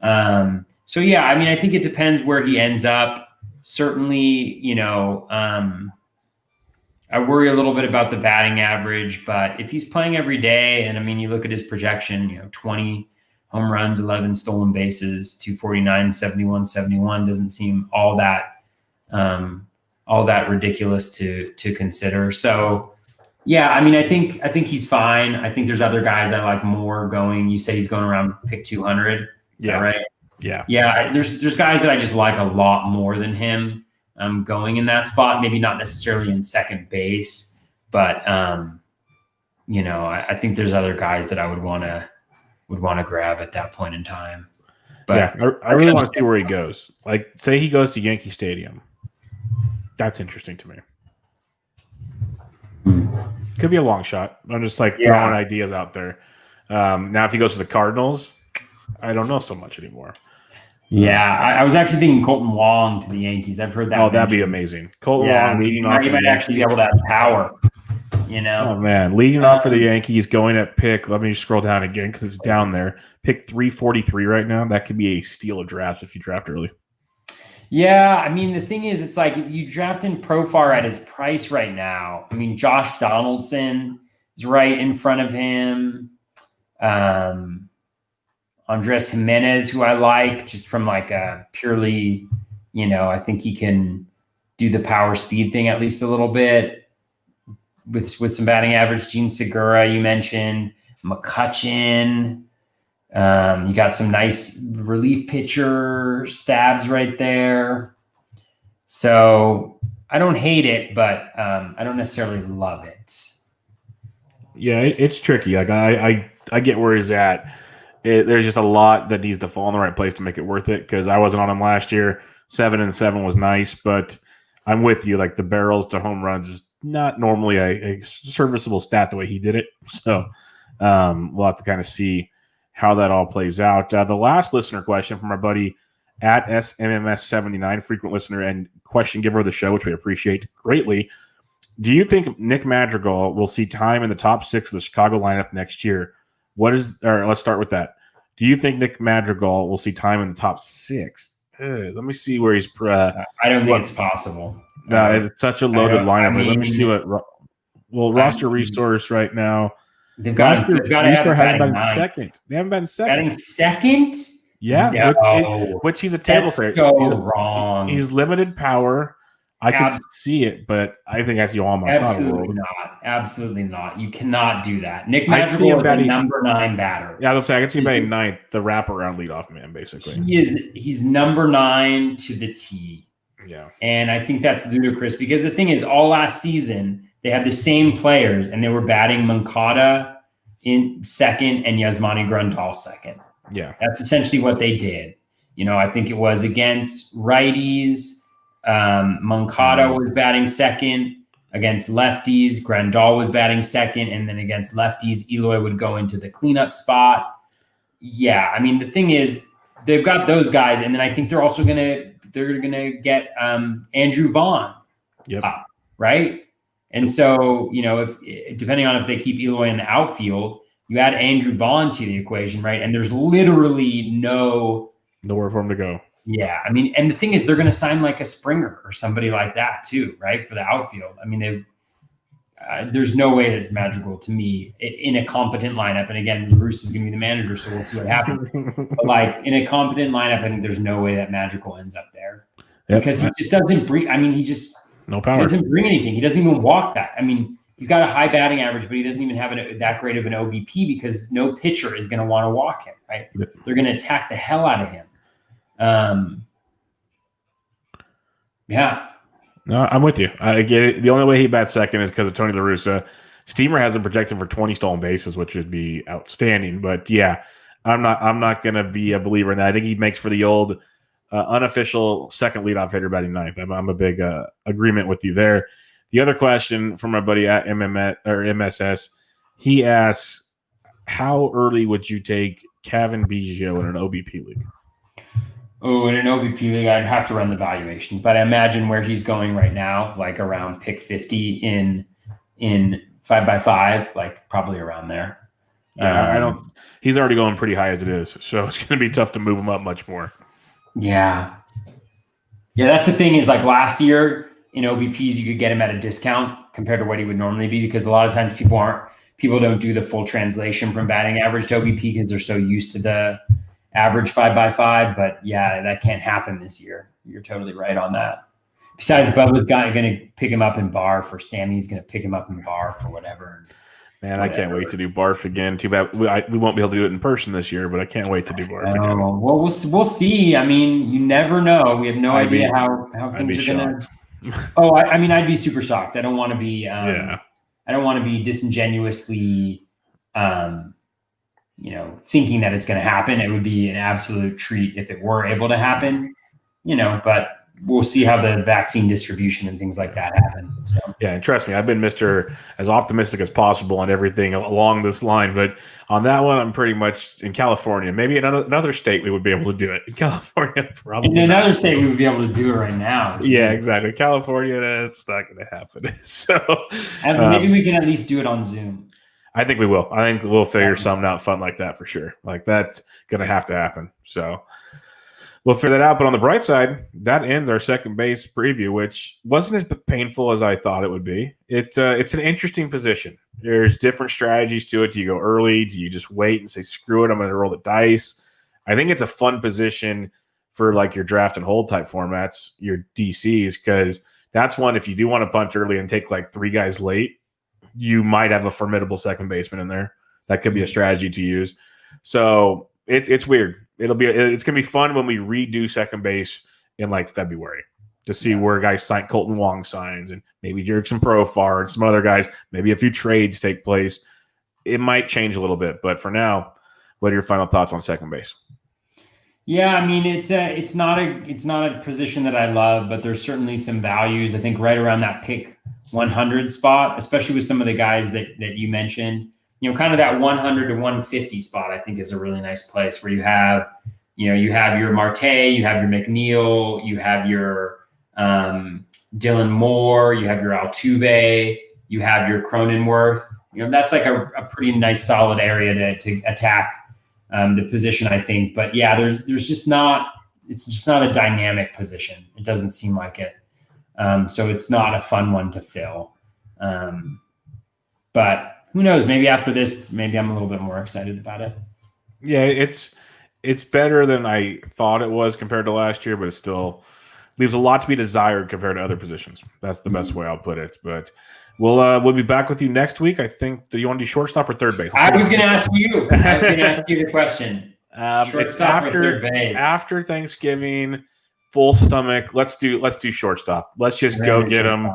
So, yeah, I mean, I think it depends where he ends up. Certainly, I worry a little bit about the batting average, but if he's playing every day, and I mean, you look at his projection, 20 home runs, 11 stolen bases, 249, 71, 71 doesn't seem all that ridiculous to consider. So, yeah, I mean, I think he's fine. I think there's other guys I like more going. You say he's going around pick 200. Is that right? Yeah. Yeah. There's guys that I just like a lot more than him going in that spot. Maybe not necessarily in second base, but I think there's other guys that I would want to grab at that point in time. But yeah, I really want to see where he goes. Like, say he goes to Yankee Stadium. That's interesting to me. Could be a long shot. I'm just throwing ideas out there. Now, if he goes to the Cardinals, I don't know so much anymore. Yeah, I was actually thinking Colton Wong to the Yankees. I've heard that. Oh, that'd be amazing. Colton Wong leading off. He might actually be able to have power. Oh man, leading off for the Yankees, going at pick. Let me scroll down again because it's down there. Pick 343 right now. That could be a steal of drafts if you draft early. Yeah, I mean, the thing is, it's like if you draft in Profar at his price right now, I mean, Josh Donaldson is right in front of him. Andres Jimenez, who I like, just from a purely, I think he can do the power speed thing at least a little bit with some batting average. Gene Segura, you mentioned. McCutchen. You got some nice relief pitcher stabs right there. So I don't hate it, but I don't necessarily love it. Yeah, it's tricky. Like I get where he's at. There's just a lot that needs to fall in the right place to make it worth it. Because I wasn't on him last year. 7-7 was nice, but I'm with you. Like, the barrels to home runs is not normally a serviceable stat the way he did it. So we'll have to kind of see how that all plays out. The last listener question from our buddy at SMMS79, frequent listener and question giver of the show, which we appreciate greatly. Do you think Nick Madrigal will see time in the top 6 of the Chicago lineup next year? Let's start with that. Do you think Nick Madrigal will see time in the top 6? Let me see where he's. I don't think it's possible. No, it's such a loaded lineup. Let me see what. Well, roster resource right now. They've got to have hasn't been second. They haven't been second. Batting second? Yeah, no. which he's a table player. So wrong. He's limited power. I can see it, but I think that's Yoama. Absolutely not. You cannot do that. Nick Madrigal is the number 9 batter. Yeah, I was saying I can see him batting 9th, the wraparound leadoff man, basically. He's number 9 to the T. Yeah, and I think that's ludicrous because the thing is, all last season they had the same players and they were batting Moncada in second and Yasmani Grandal second. Yeah, that's essentially what they did. I think it was against righties. Moncada was batting second Against lefties, Grandal was batting second, and then against lefties, Eloy would go into the cleanup spot. Yeah, I mean, the thing is, they've got those guys, and then I think they're also gonna get Andrew Vaughn up, right? And so, if depending on if they keep Eloy in the outfield, you add Andrew Vaughn to the equation, right? And there's literally nowhere for him to go. Yeah, I mean, and the thing is, they're going to sign like a Springer or somebody like that too, right? For the outfield. I mean, there's no way that's magical to me in a competent lineup. And again, LaRusse is going to be the manager, so we'll see what happens. But like in a competent lineup, I think there's no way that magical ends up there because he just doesn't bring. I mean, no power. He doesn't bring anything. He doesn't even walk that. I mean, he's got a high batting average, but he doesn't even have that great of an OBP because no pitcher is going to want to walk him, right? They're going to attack the hell out of him. Yeah. No, I'm with you. I get it. The only way he bats second is because of Tony La Russa. Steamer has him projected for 20 stolen bases, which would be outstanding. But yeah, I'm not going to be a believer in that. I think he makes for the old unofficial second leadoff hitter batting ninth. I'm a big agreement with you there. The other question from my buddy at MSS, he asks, how early would you take Kevin Biggio in an OBP league? Oh, in an OBP league, I'd have to run the valuations, but I imagine where he's going right now, like around pick 50 in 5x5, like probably around there. Yeah, he's already going pretty high as it is, so it's going to be tough to move him up much more. Yeah. Yeah, that's the thing is like last year in OBPs, you could get him at a discount compared to what he would normally be because a lot of times people don't do the full translation from batting average to OBP because they're so used to the average 5x5, but yeah, that can't happen this year. You're totally right on that. Besides, Bubba's going to pick him up in bar for Sammy's going to pick him up in bar for whatever. Man, I can't wait to do barf again. Too bad we won't be able to do it in person this year, but I can't wait to do barf again. Well, we'll see. I mean, you never know. We have no idea how things are going to. Oh, I mean, I'd be super shocked. I don't want to be. I don't want to be disingenuously. Thinking that it's going to happen. It would be an absolute treat if it were able to happen, but we'll see how the vaccine distribution and things like that happen. So yeah, and trust me, I've been Mr. as optimistic as possible on everything along this line, but on that one, I'm pretty much in California. Maybe in another state we would be able to do it. In California, probably. In another state, we would be able to do it right now. Yeah, exactly. California, that's not going to happen. So maybe we can at least do it on Zoom. I think we will. I think we'll figure something out fun like that for sure. Like that's going to have to happen. So we'll figure that out. But on the bright side, that ends our second base preview, which wasn't as painful as I thought it would be. It's an interesting position. There's different strategies to it. Do you go early? Do you just wait and say, screw it, I'm going to roll the dice? I think it's a fun position for like your draft and hold type formats, your DCs, because that's one, if you do want to punt early and take like 3 guys late, you might have a formidable second baseman in there. That could be a strategy to use. So it's weird. It's gonna be fun when we redo second base in like February to see where guys sign. Colton Wong signs, and maybe Jerickson Profar and some other guys. Maybe a few trades take place. It might change a little bit, but for now, what are your final thoughts on second base? Yeah, I mean it's not a position that I love, but there's certainly some values. I think right around that pick 100 spot, especially with some of the guys that you mentioned, kind of that 100 to 150 spot, I think is a really nice place where you have your Marte, you have your Mcneal, you have your Dylan Moore, you have your Altuve, you have your Cronenworth. That's like a pretty nice solid area to attack the position, I think. But yeah, it's just not a dynamic position. It doesn't seem like it. So it's not a fun one to fill. But who knows? Maybe after this, maybe I'm a little bit more excited about it. Yeah, it's better than I thought it was compared to last year, but it still leaves a lot to be desired compared to other positions. That's the best way I'll put it. But we'll be back with you next week. I think. Do you want to do shortstop or third base? I was going to ask you. The question. It's after Thanksgiving. Full stomach. Let's do shortstop. Let's just go get them.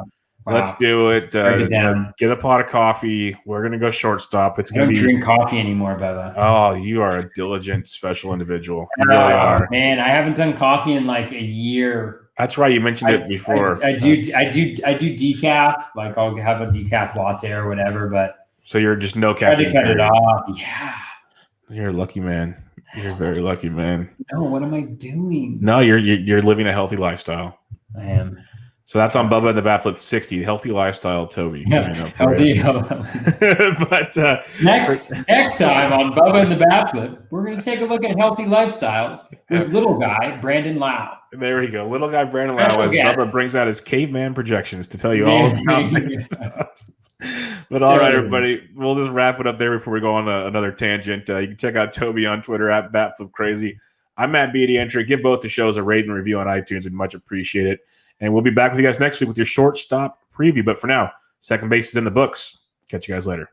Wow. Let's do it. Get a pot of coffee. We're gonna go shortstop. It's gonna be. I don't drink coffee anymore, Bubba. Oh, you are a diligent, special individual. You really are. Man, I haven't done coffee in like a year. That's right. You mentioned it before. I do decaf. Like I'll have a decaf latte or whatever, but so you're just no caffeine. Try to cut it off. Yeah. You're a lucky man. You're very lucky, man. No, what am I doing? No, you're living a healthy lifestyle. I am. So that's on Bubba and the Bat Flip 60, healthy lifestyle, Toby. Yeah, healthy. But next time on Bubba and the Bat Flip, we're going to take a look at healthy lifestyles with little guy Brandon Lowe. There we go, little guy Brandon Lowe. As Bubba brings out his caveman projections to tell you all about this stuff. But all right, everybody, we'll just wrap it up there before we go on another tangent. You can check out Toby on Twitter at BatFlipCrazy. I'm Matt Entry. Give both the shows a rate and review on iTunes. We'd much appreciate it. And we'll be back with you guys next week with your shortstop preview. But for now, second base is in the books. Catch you guys later.